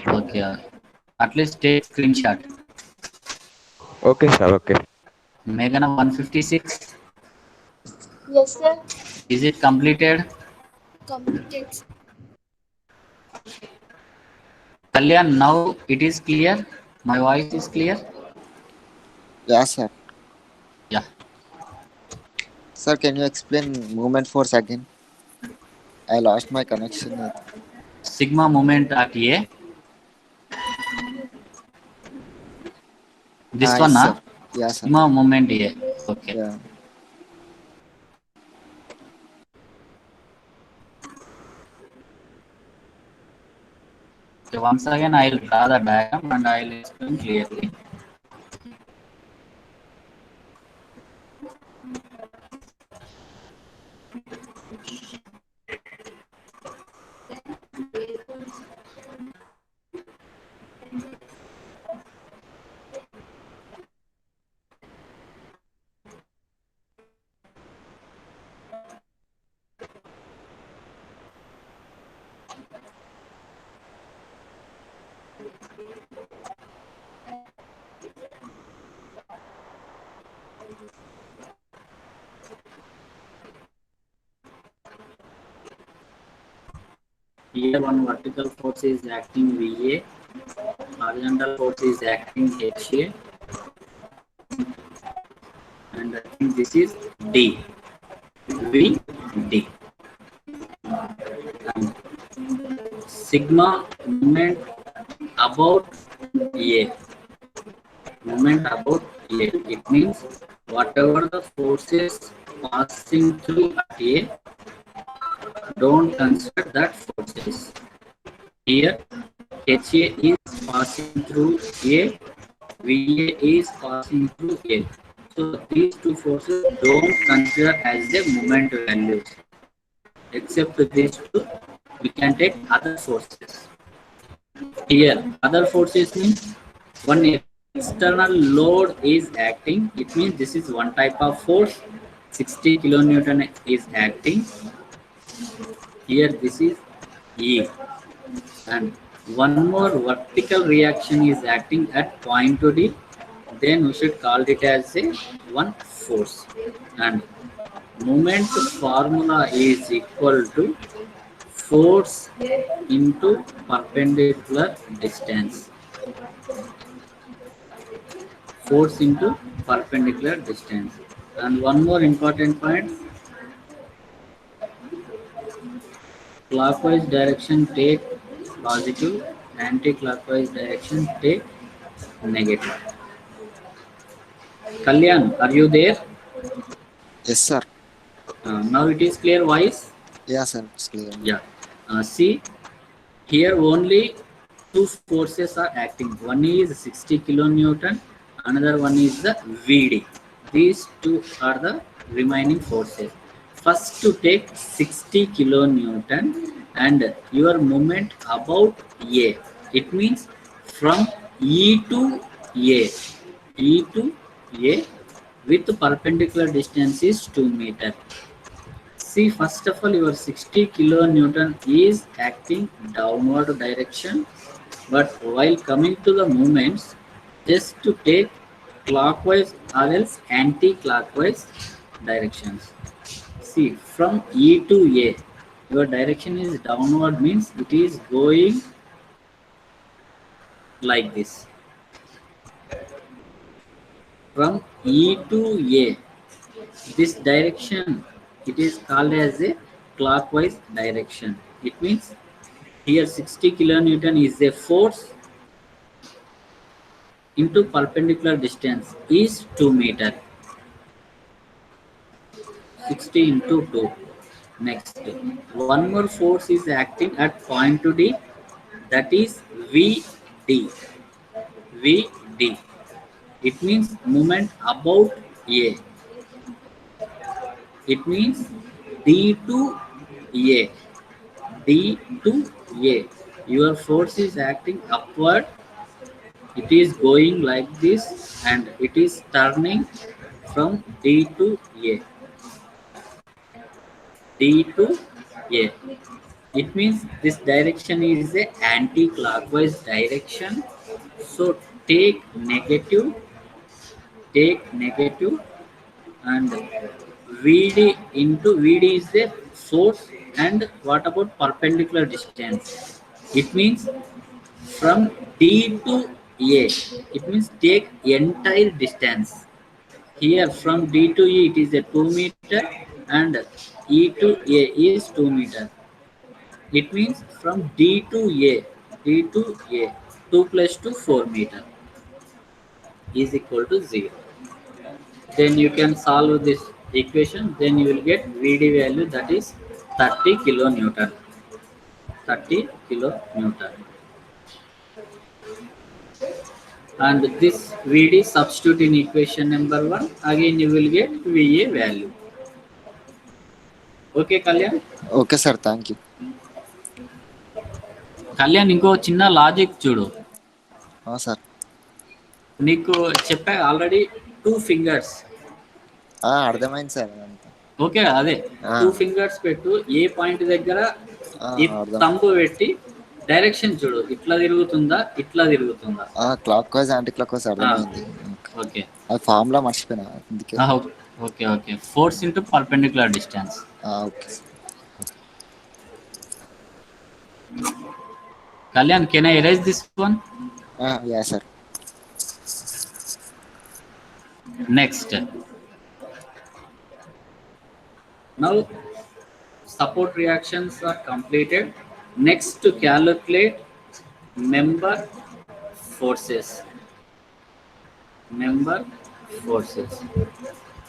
Okay. At least take screenshot. Okay, sir. Okay. Meghana 156. Yes, sir. Is it completed? Completed. Kalyan, now it is clear? My voice is clear? Yeah, sir. Yeah. Sir, can you explain movement force again? I lost my connection with. Sigma moment at A. This one, Yes, huh? sir. Yeah, sir. Sigma moment A. Okay. Yeah. Okay, once again, I will draw the diagram and I will explain clearly. Here one vertical force is acting VA, horizontal force is acting HA, and I think this is D. VD. And sigma moment about A. Moment about A. It means whatever the forces passing through at A, don't consider that forces. Here HA is passing through A, VA is passing through A. So these two forces don't consider as the moment values. Except these two, we can take other forces. Here, other forces means one external load is acting. It means this is one type of force. 60 kilonewton is acting. Here, this is E. And one more vertical reaction is acting at point to D. Then we should call it as a one force. And moment formula is equal to force into perpendicular distance. Force into perpendicular distance. And one more important point, clockwise direction take positive, anti-clockwise direction take negative. Kalyan, are you there? Yes, sir. Now it is clear voice? Yeah, sir. It's clear. Yeah. See, here only two forces are acting. One is 60 kilonewton, another one is the VD. These two are the remaining forces. First to take 60 kilonewton and your moment about A. It means from E to A. E to A with perpendicular distance is 2 meter. See, first of all, your 60 kilonewton is acting downward direction, but while coming to the movements, just to take clockwise or else anti-clockwise directions. See, from E to A, your direction is downward means it is going like this. From E to A, this direction, it is called as a clockwise direction. It means here 60 kilonewton is a force into perpendicular distance is 2 meter. 60 into 2. Next, one more force is acting at point to D, that is VD. VD. It means movement about A. It means D to A. D to A. Your force is acting upward. It is going like this and it is turning from D to A. D to A. It means this direction is a anti-clockwise direction. So take negative, and VD is the source. And what about perpendicular distance? It means from D to A. It means take entire distance. Here from D to E it is a 2 meter, and E to A is 2 meter. It means from D to A, 2 plus 2, 4 meter is equal to 0. Then you can solve this equation. Then you will get VD value, that is 30 kilonewton. 30 kilonewton. And this VD substitute in equation number 1. Again you will get VA value. Okay, Kalyan? Okay, sir. Thank you. Kalyan ఇంకో చిన్న logic చూడు. Sir నీకు చెప్పా already 2 fingers. అర్థమైంది sir. Okay, అదే 2 fingers పెట్టు. ఏ point దగ్గర ఈ తంబు పెట్టి డైరెక్షన్ చూడు, ఇట్లా తిరుగుతుందా ఇట్లా తిరుగుతుందా. Clockwise anticlockwise అర్థమైంది. ఓకే, అది ఫార్ములా మర్చిపోయినా అందుకే. Okay okay, force into perpendicular distance. Okay. Kalyan, can I erase this one? Yeah, sir. Next. Now, support reactions are completed. Next, to calculate member forces. Member forces.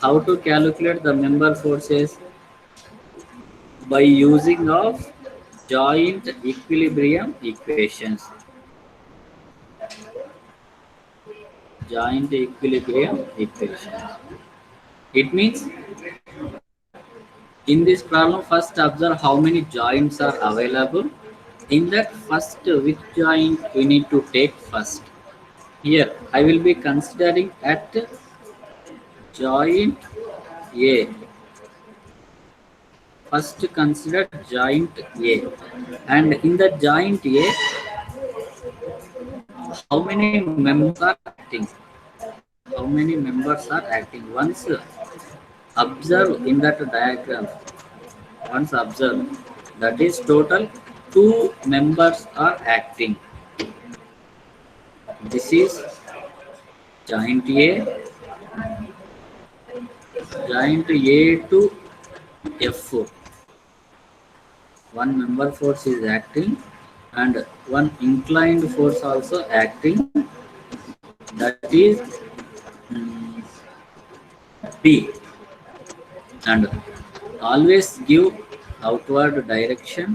How to calculate the member forces? By using of joint equilibrium equations. Joint equilibrium equations. It means in this problem, first observe how many joints are available. In that, first which joint we need to take first. Here I will be considering at joint A. First consider joint A, and in the joint A, how many members are acting? How many members are acting? Once observe in that diagram. Once observe, that is total 2 members are acting. This is joint A. Joint A to F. One member force is acting, and one inclined force also acting. That is B. And always give outward direction.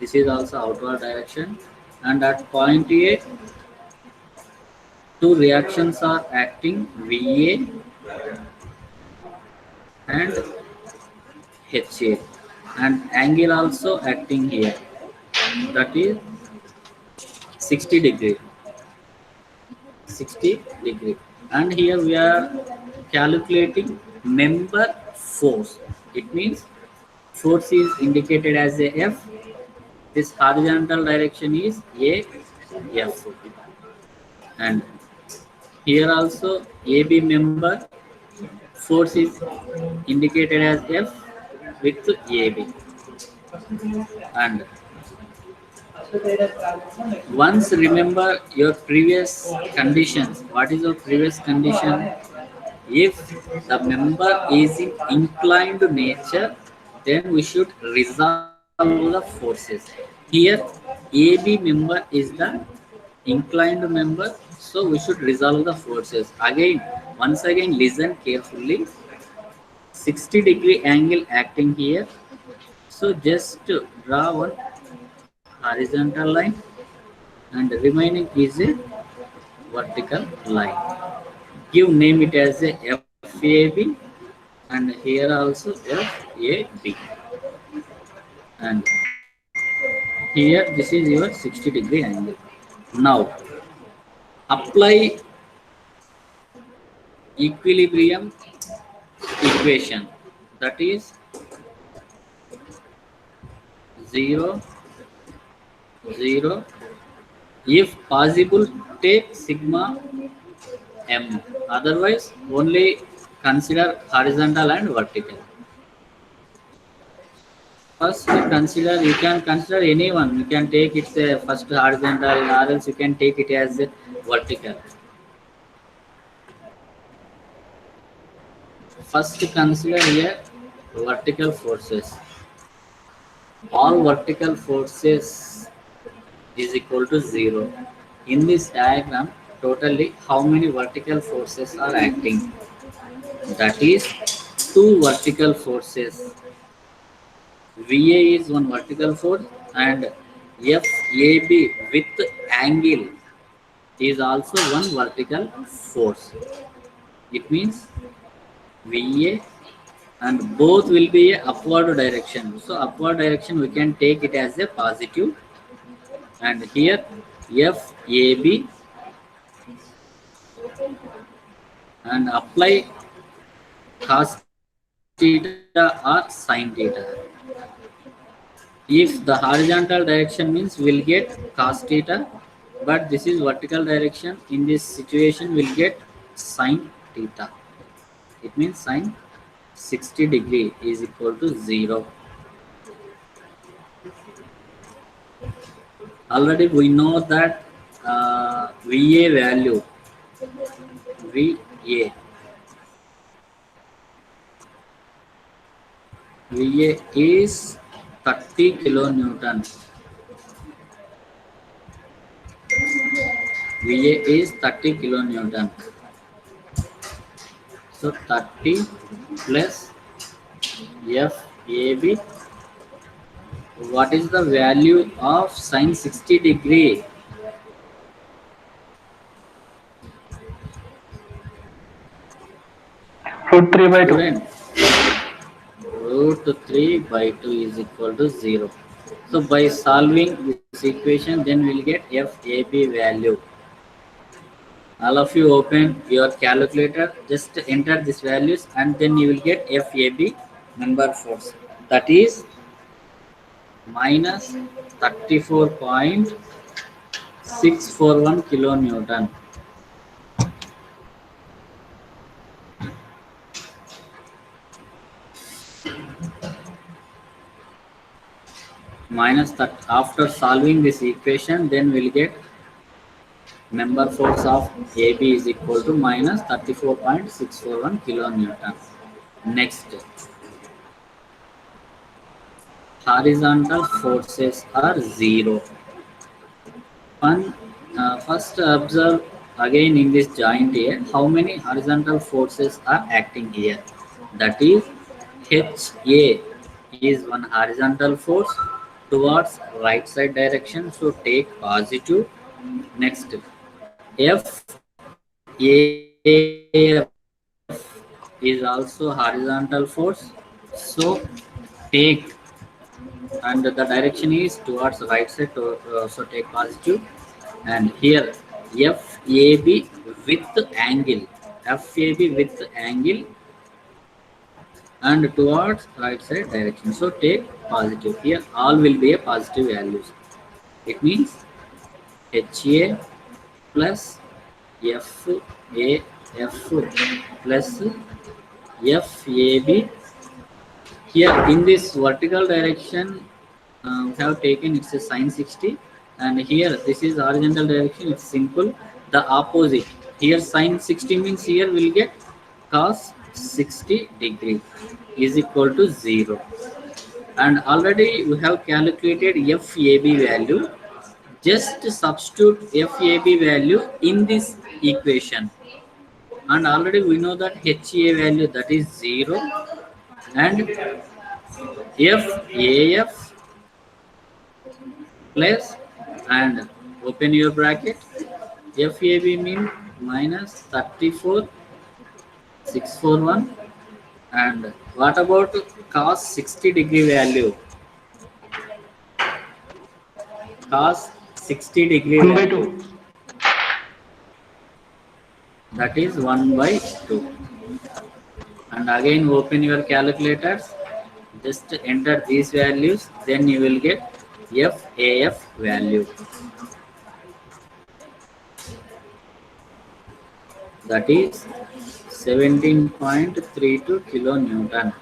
This is also outward direction. And at point A, 2 reactions are acting, VA and HA, and angle also acting here, that is 60 degree. 60 degree. And here we are calculating member force. It means force is indicated as a F. This horizontal direction is A, F. And here also AB member force is indicated as F with AB. And once remember your previous conditions. What is your previous condition? If the member is in inclined nature, then we should resolve the forces. Here AB member is the inclined member, so we should resolve the forces. Again, once again listen carefully. 60 degree angle acting here, so just draw one horizontal line, and the remaining is a vertical line. Give name it as a FAB, and here also FAB, and here this is your 60 degree angle. Now apply equilibrium equation, that is 0, 0. If possible, take sigma m. Otherwise, only consider horizontal and vertical. First, consider, you can consider anyone. You can take it first horizontal, or else you can take it as vertical. First, consider here vertical forces. All vertical forces is equal to 0. In this diagram, totally how many vertical forces are acting? That is 2 vertical forces. VA is one vertical force and FAB with angle is also one vertical force. It means VA and both will be a upward direction. So upward direction we can take it as a positive, and here FAB and apply cos theta or sin theta. If the horizontal direction means we'll get cos theta, but this is vertical direction. In this situation we'll get sin theta. It means sin 60 degree is equal to 0. Already we know that VA value, VA is 30 kilonewton. VA is 30 kilonewton. So 30 plus FAB. What is the value of sin 60 degree? Root 3 by 2. Student, root 3 by 2 is equal to 0. So by solving this equation, then we'll get FAB value. All of you open your calculator, just enter these values and then you will get FAB member force. That is minus 34.641 kilonewton. Minus that, after solving this equation, then we'll get member force of AB is equal to minus 34.641 kilonewton. Next, horizontal forces are 0. First observe again in this joint here how many horizontal forces are acting here. That is HA is one horizontal force towards right side direction, so take positive. Next, FAF is also horizontal force, so take, and the direction is towards right side, so take positive. And here FAB with angle, and towards right side direction, so take positive. Here all will be a positive values. It means HA plus FAF plus FAB. Here in this vertical direction we have taken it's a sin 60, and here this is horizontal direction. It's simple, the opposite. Here sin 60 means here we'll get cos 60 degree is equal to 0. And already we have calculated FAB value. Just substitute FAB value in this equation, and already we know that HA value, that is 0, and FAF plus, and open your bracket, FAB mean minus 34.641, and what about cos 60 degree value? Cos 60 degree 1 by value, 2. that is 1 by 2. And again open your calculators, Just enter these values, then you will get FAF value. That is 17.32 kilonewton.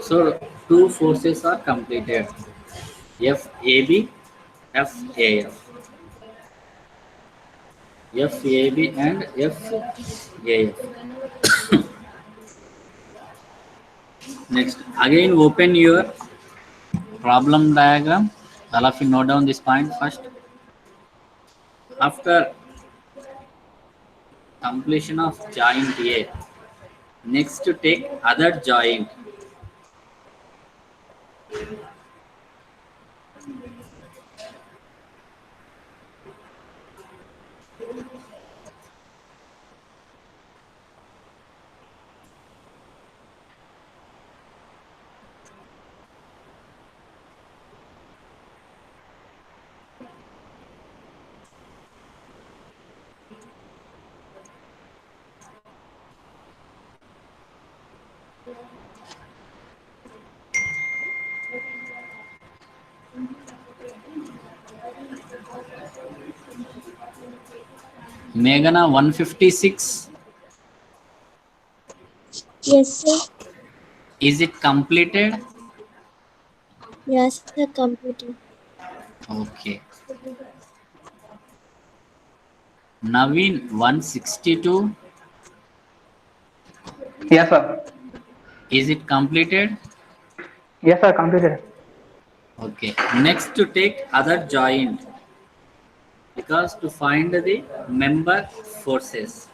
So two forces are completed, FAB, FAF. FAB and FAF. Next, again open your problem diagram. All of you note down this point first. After completion of joint A, next to take other joint. Meghana 156. Yes, sir. Is it completed? Yes, sir. Completed. Okay. Naveen 162. Yes, sir. Is it completed? Yes, sir. Completed. Okay. Next to take other joint, because to find the member forces.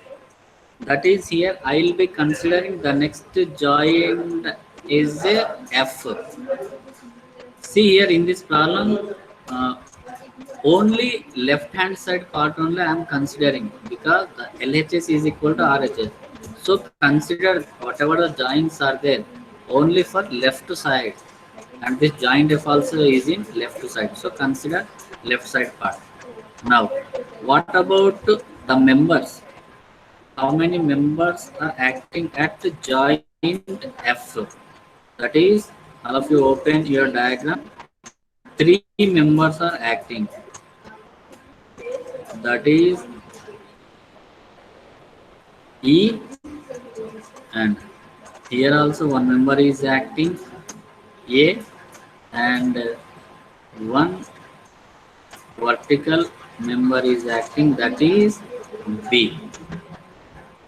That is here I will be considering the next joint is a F. See here in this problem, only left hand side part only I am considering, because the LHS is equal to RHS. So consider whatever the joints are there only for left side, and this joint F also is in left side. So consider left side part. Now, what about the members? How many members are acting at the joint F? That is, all of you open your diagram. 3 members are acting. That is E, and here also one member is acting, A, and one vertical member is acting, that is B.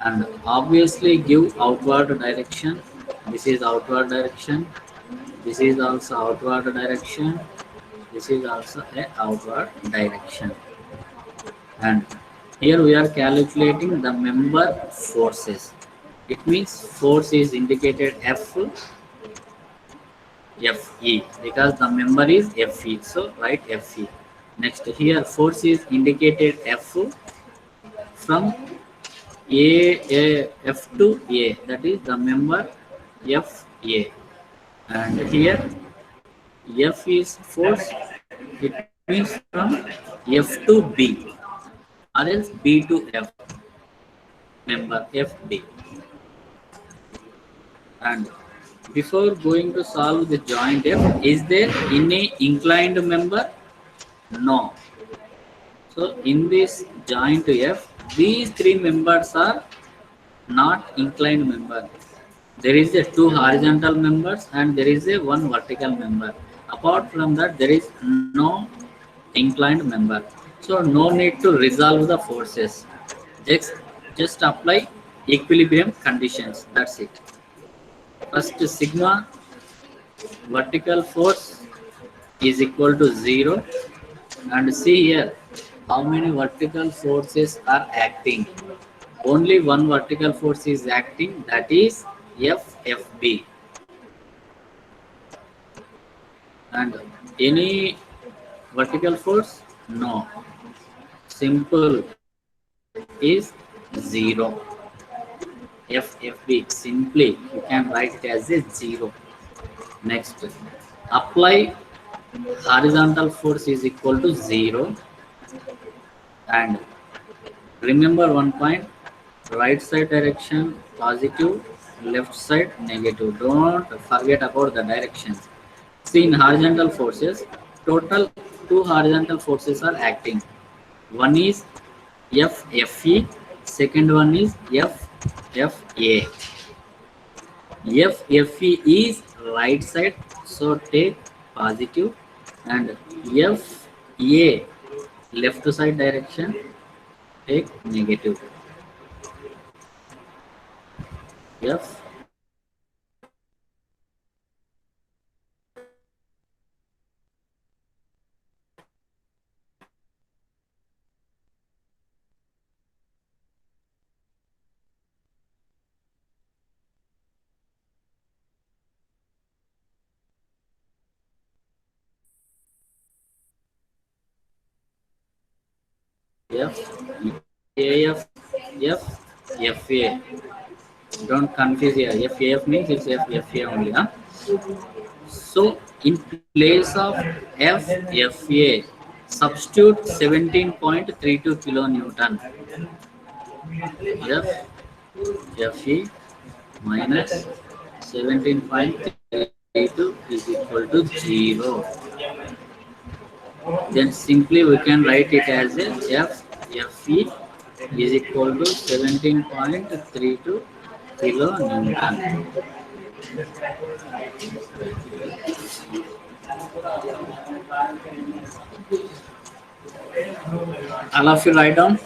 And obviously give outward direction. This is outward direction. This is also outward direction. This is also a outward direction. And here we are calculating the member forces. It means force is indicated FE, because the member is FE. So write FE. Next, here force is indicated F from F to A, that is the member FA. And here F is force, it means from F to B, or else B to F, member FB. And before going to solve the joint F, is there any inclined member? No. So in this joint F, these 3 members are not inclined member. There is a 2 horizontal members and there is a 1 vertical member. Apart from that, there is no inclined member. So no need to resolve the forces. Just apply equilibrium conditions. That's it. First, sigma vertical force is equal to 0. And see here, how many vertical forces are acting? Only one vertical force is acting, that is FB. And any vertical force? No. Simple is 0. FB, simply you can write it as a 0. Next, apply horizontal force is equal to 0. And remember one point, right side direction positive, left side negative. Don't forget about the directions. See, in horizontal forces, total two horizontal forces are acting. One is FFE, second one is FFA. FFE is right side, so take positive, and FA left side direction, take negative. F F AF F FA. Don't confuse here. FAF means it's FA only. Huh? So in place of FFA, substitute 17.32 kilonewton. FFE minus 17.32 is equal to 0. Then simply we can write it as a FFE is equal to 17.32 kilonewton. All of you write down.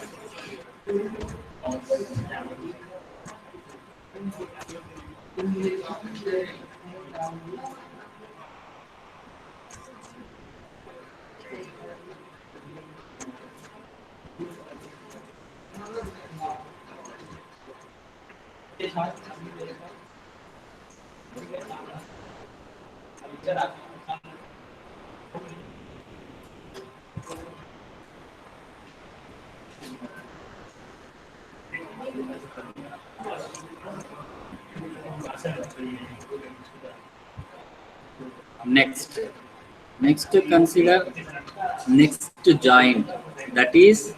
Next to consider next joint, that is,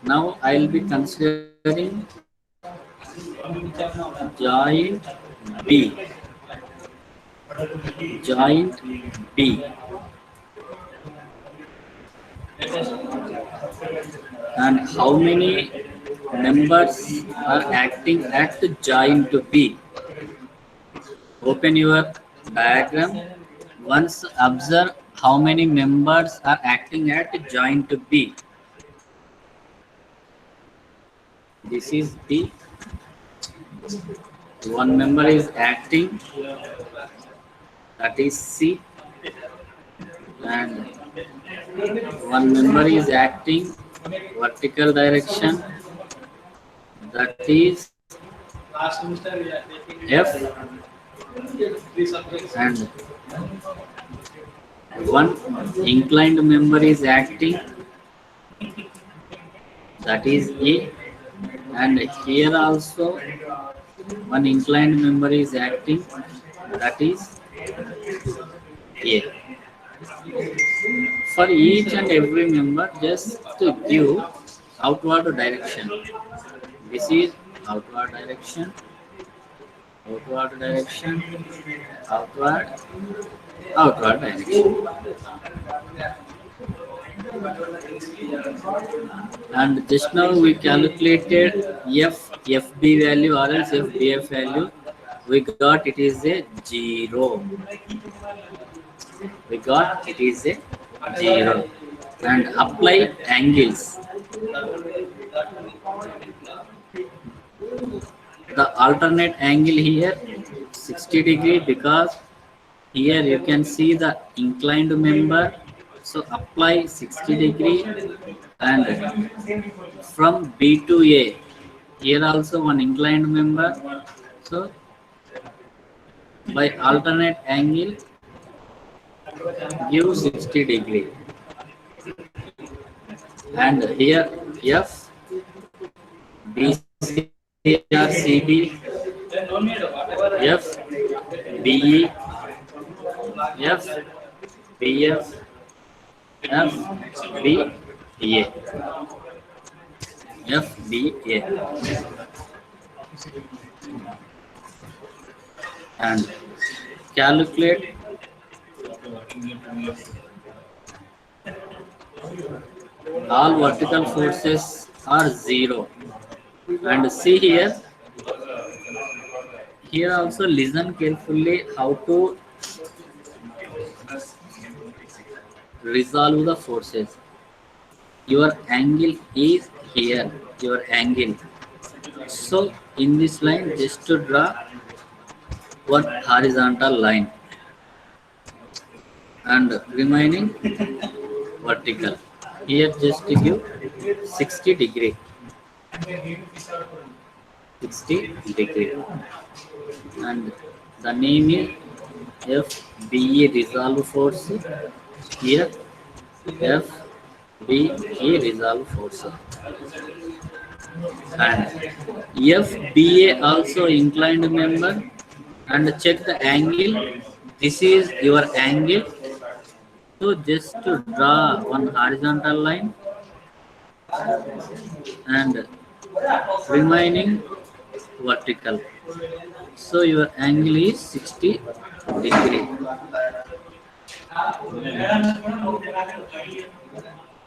now I will be considering joint B. Joint B. And how many members are acting at joint B? Open your diagram. Once observe how many members are acting at joint B. This is B. One member is acting, that is C. And one member is acting vertical direction, that is F. And one inclined member is acting, that is A. And here also one inclined member is acting, that is A. For each and every member, just to give outward direction. This is outward direction, outward direction, outward direction. And just now we calculated FB value or else FBF value. We got it is a 0. We got it is a 0. And apply angles. The alternate angle here 60 degree, because here you can see the inclined member. So apply 60 degree, and from B to A, here also one inclined member. So by alternate angle give 60 degree. And here F, BC or CB, F, BE, F, BF, F, B, A. FBA. And calculate all vertical forces are 0. And see here also listen carefully how to resolve the forces. Your angle is here, your angle. So in this line, just to draw one horizontal line and remaining vertical. Here just to give 60 degree. 60 degree. And the name is FBE resolve force. Here FBE resolve force. And FBA also inclined member, and check the angle. This is your angle. So just to draw one horizontal line and remaining vertical. So your angle is 60 degree.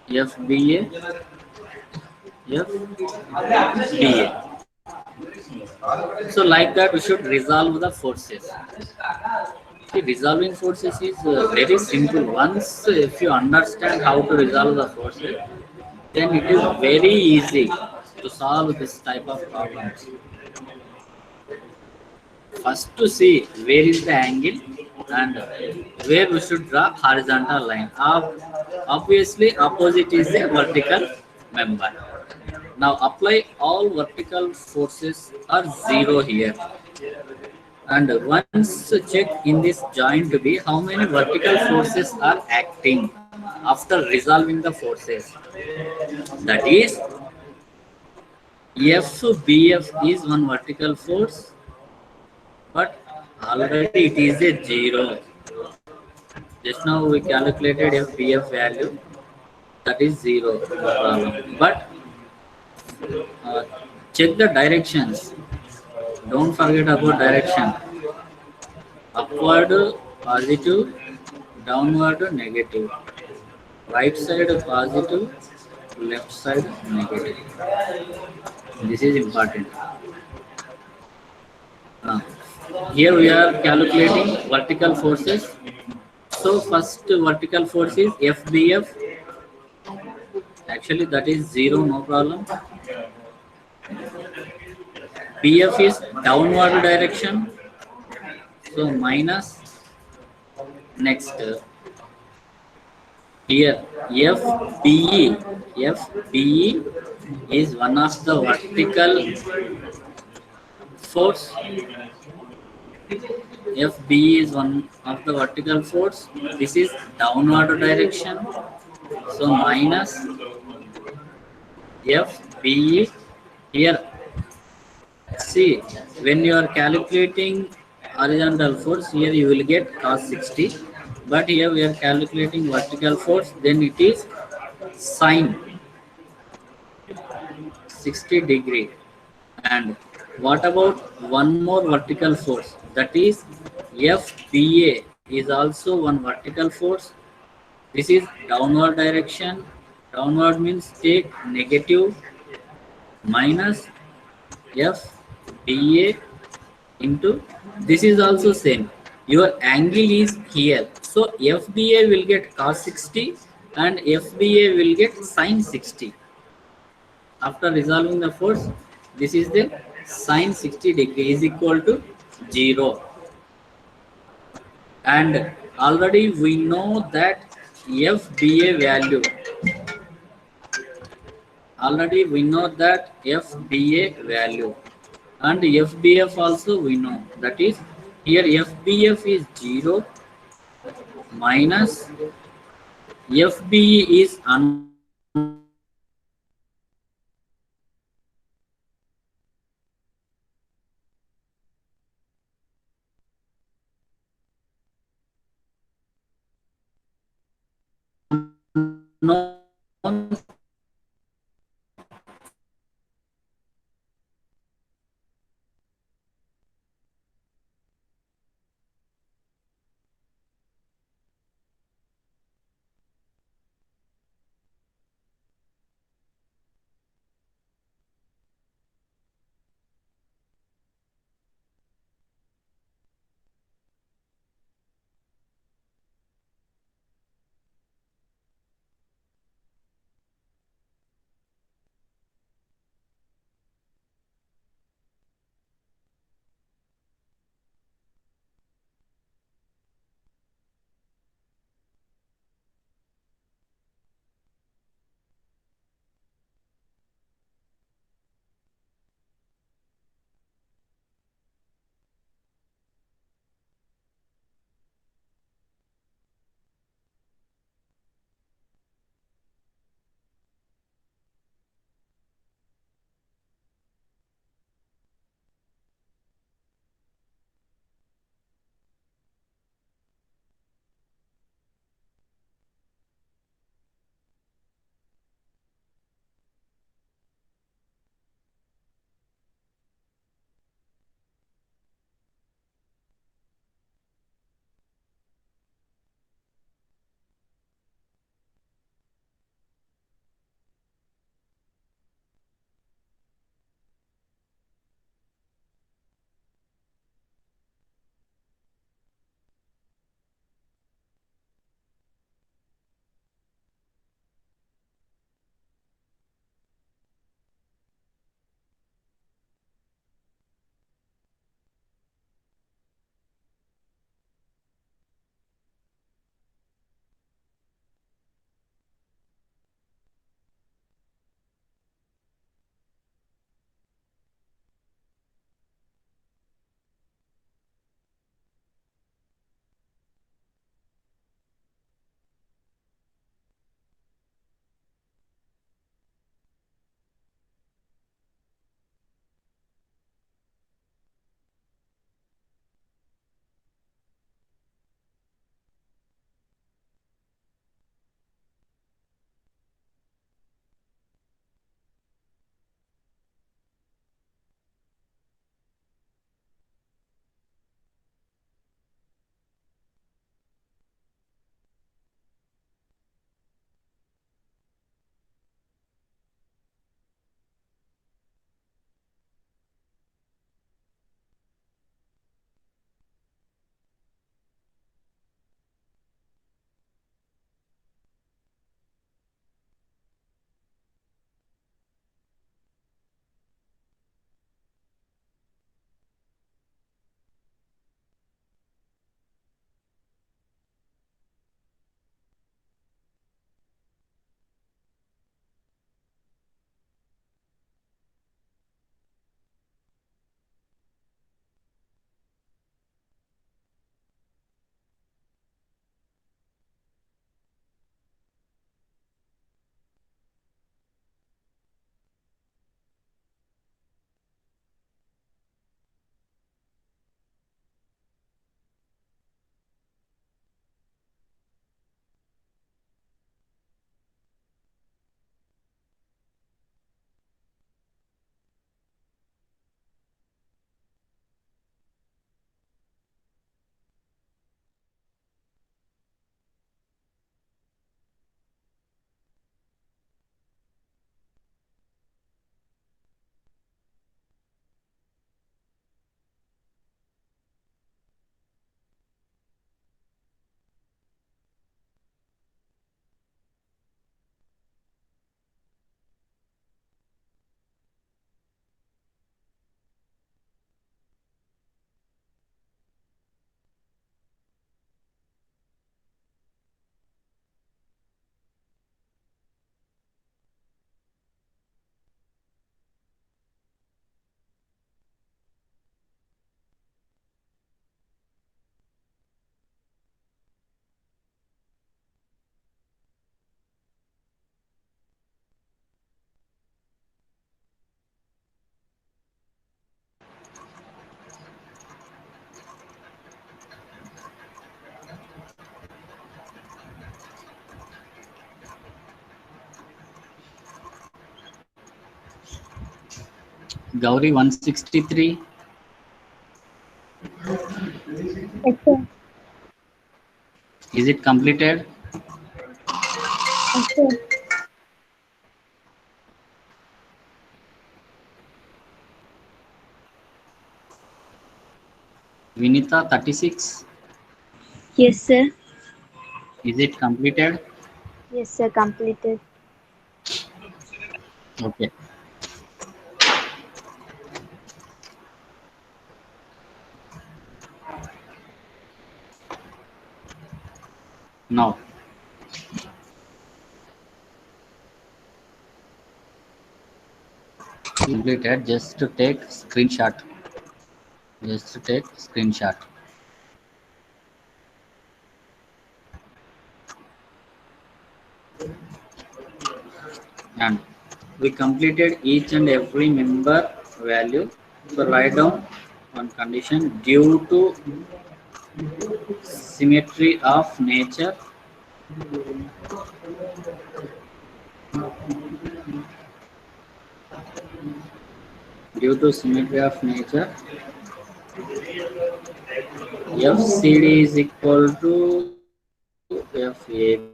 FBA, FBA. So like that we should resolve the forces. See, resolving forces is very simple. Once if you understand how to resolve the forces, then it is very easy to solve this type of problems. First to see where is the angle and where we should draw horizontal line. Obviously opposite is a vertical member. Now apply all vertical forces are 0 here. And once check in this joint B how many vertical forces are acting after resolving the forces. That is FBF is one vertical force, but already it is a 0. Just now we calculated FBF value, that is 0. No problem. But check the directions. Don't forget about direction. Upward positive, downward negative. Right side positive, left side negative. This is important. Here we are calculating vertical forces. So first vertical force is FBF. Actually that is 0, no problem. BF is downward direction. So minus. Next here FBE is one of the vertical force. FBE is one of the vertical force. This is downward direction. So minus FBE here. See, when you are calculating horizontal force, here you will get cos 60. But here we are calculating vertical force, then it is sine 60 degree. And what about one more vertical force? That is FBA is also one vertical force. This is downward direction. Downward means take negative minus FBA into, this is also same. Your angle is here. So FBA will get cos 60 and FBA will get sine 60. After resolving the force, this is the sine 60 degree is equal to 0. And already we know that FBA value. Already we know that FBA value. And FBF also we know. That is here FBF is 0 minus FBE is unknown. Gauri 163. Yes, sir. Is it completed? Yes, sir. Vinita 36. Yes, sir. Is it completed? Yes, sir. Completed. Okay. Now, completed. Just to take screenshot. Just to take screenshot. And we completed each and every member value. So write down one condition due to symmetry of nature. Due to symmetry of nature, FCD is equal to FAB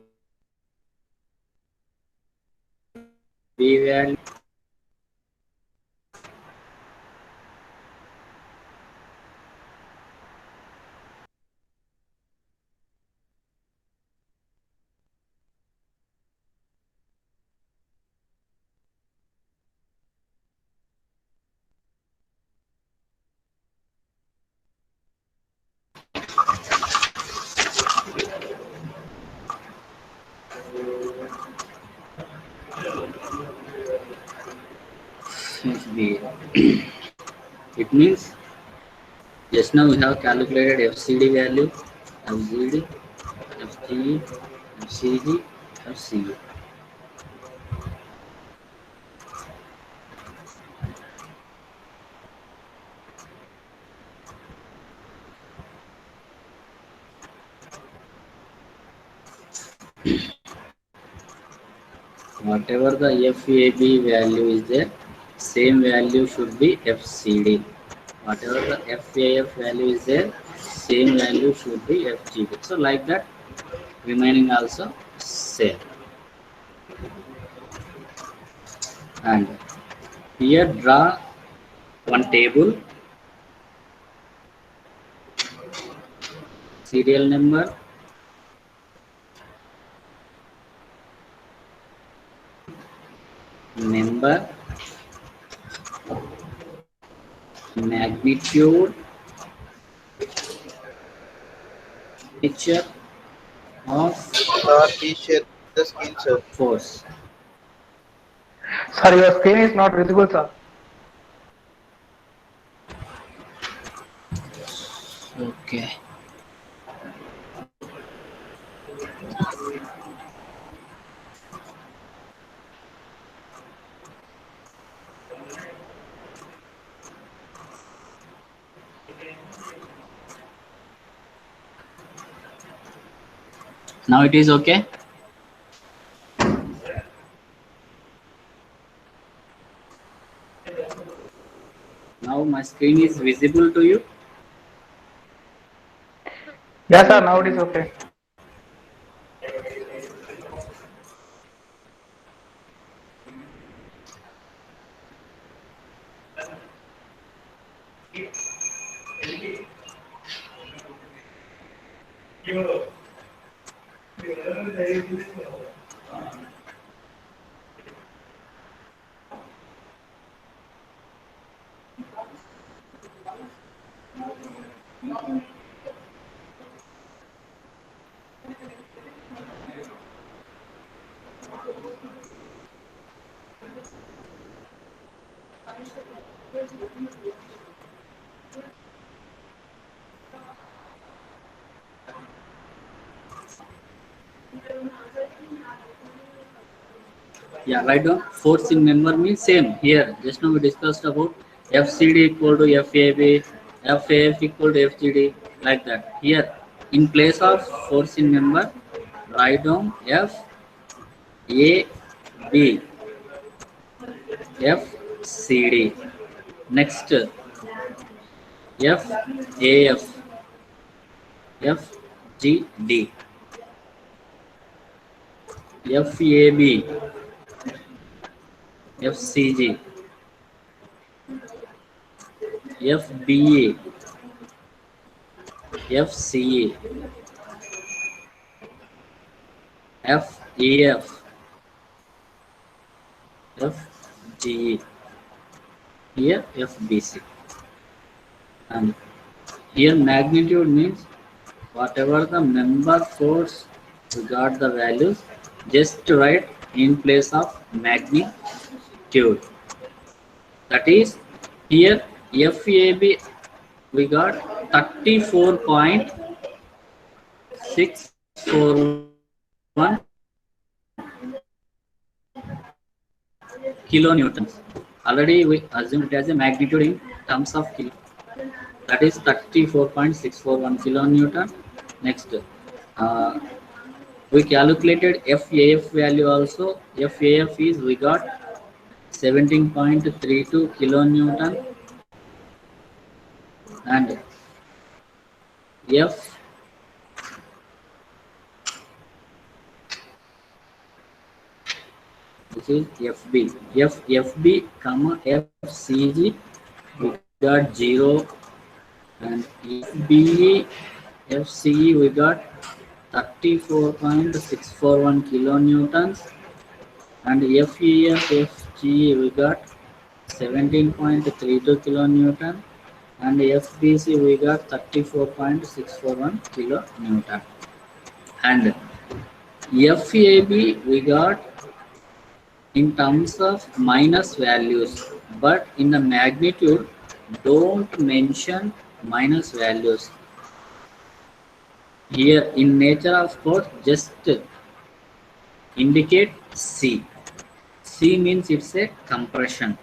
value. It means just now we have calculated FCD value, FGD, FGE, FCG, FCU. Whatever the FAB value is there, same value should be FCD. Whatever the FAF value is there, same value should be FGD. So like that, remaining also same. And here draw one table, serial number, member, magnitude, nature of Sir, please share the screen, sir. force. Sir, your screen is not visible, sir. Okay. Now it is okay. Now my screen is visible to you. Yes, sir. Now it is okay. Yeah, write down force in member means same here. Just now we discussed about FCD equal to FAB, FAF equal to FGD, like that. Here, in place of force in member, write down FAB, FCD. Next, FAF, FGD, FAB, FCG, FBA, FCA, FAF, FGE, here FBC. And here magnitude means whatever the member force, we got the values, just write in place of magnitude. That is, here FAB we got 34.641 kilonewtons. Already we assume it as a magnitude in terms of kilo. That is 34.641 kilonewton. Next, we calculated FAF value also. FAF is we got 17.32 kilonewton, and F this is FB, FB comma FCG we got 0, and FBE FCE we got 34.641 kilonewtons, and FEF FGE we got 17.32 kilonewton, and FBC we got 34.641 kilonewton, and FAB we got in terms of minus values, but in the magnitude don't mention minus values. Here in nature of code just indicate C. C means it's a compression.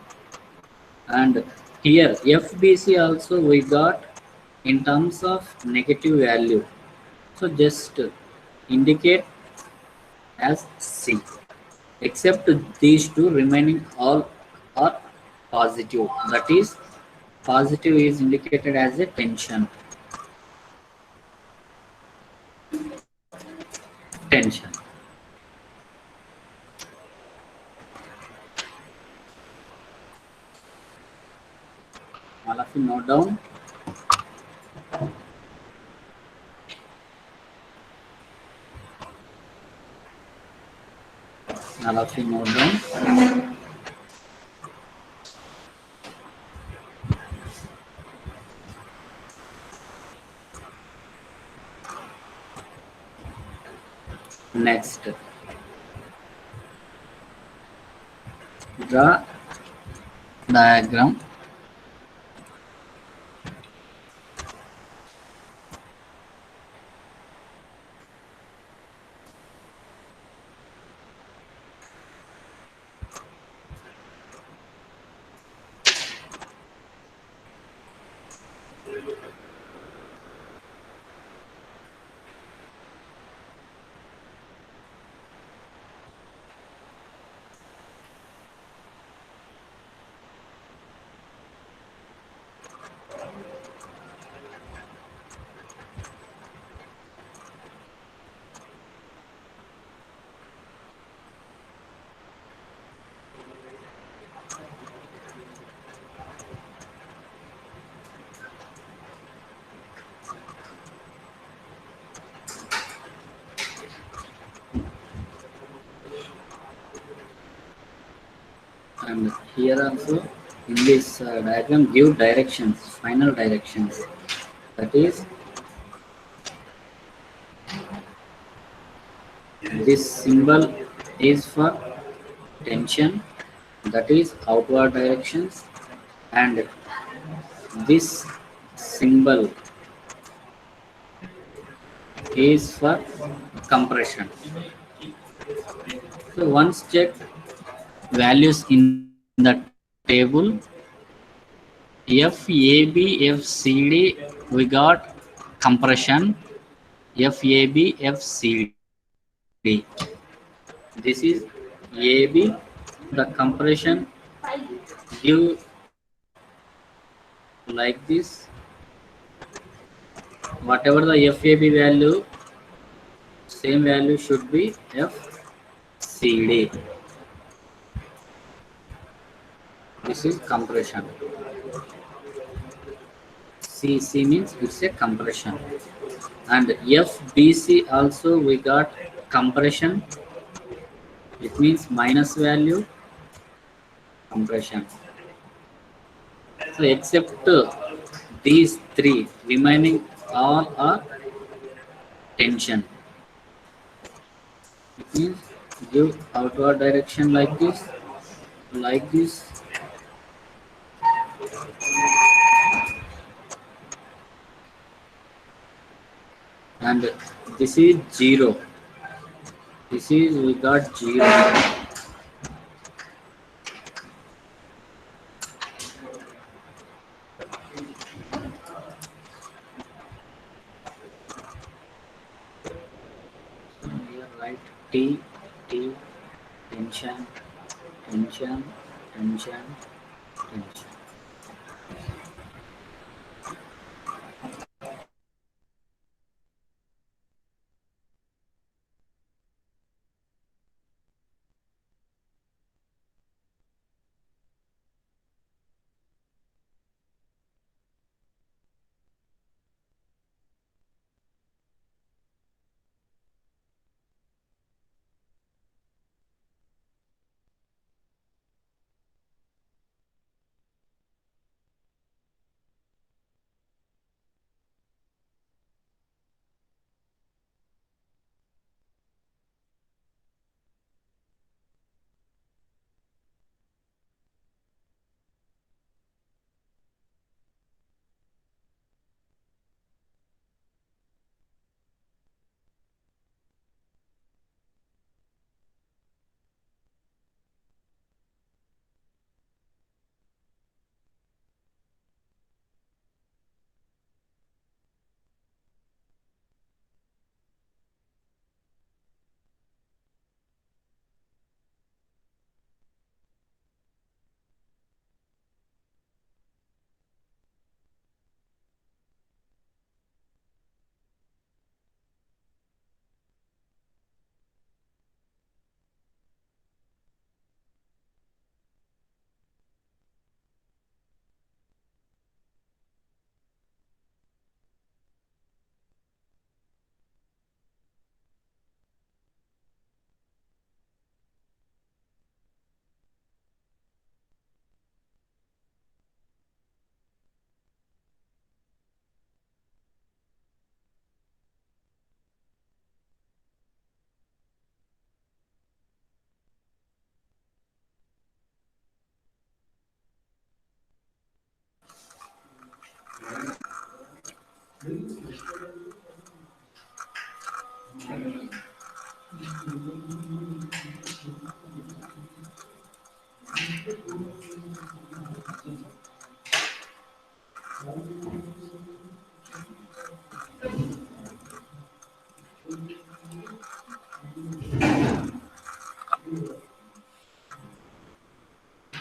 And here FBC also we got in terms of negative value, so just indicate as C, except these two remaining all are positive. That is, positive is indicated as a tension. Tension. All of you note down. All of you note down. Next, draw diagram. And here also in this diagram give directions, final directions. That is, this symbol is for tension, that is outward directions, and this symbol is for compression. So once check values in the table, FAB, FCD, we got compression, FAB, FCD. This is AB, the compression give like this. Whatever the FAB value, same value should be FCD. This is compression. C means it's a compression. And FBC also we got compression. It means minus value, compression. So except these three, remaining all are tension. It means give outward direction like this, and this is 0. This is we got 0. Here write T, tension, tension, tension, tension.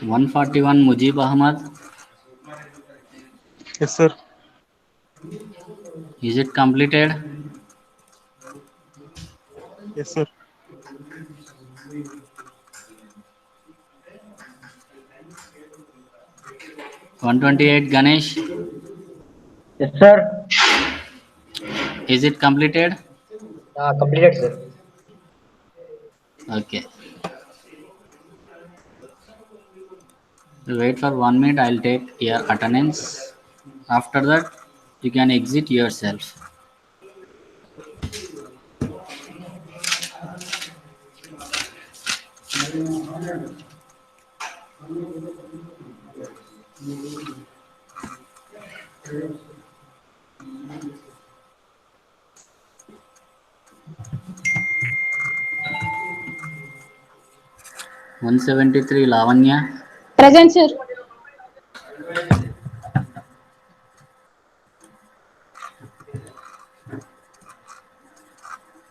(141) Mujib Ahmad. Yes, sir. Is it completed? Yes, sir. 128 Ganesh. Yes, sir. Is it completed? Completed, sir. Okay. Wait for 1 minute. I'll take your attendance. After that, you can exit yourself. (173) Lavanya. Present, sir.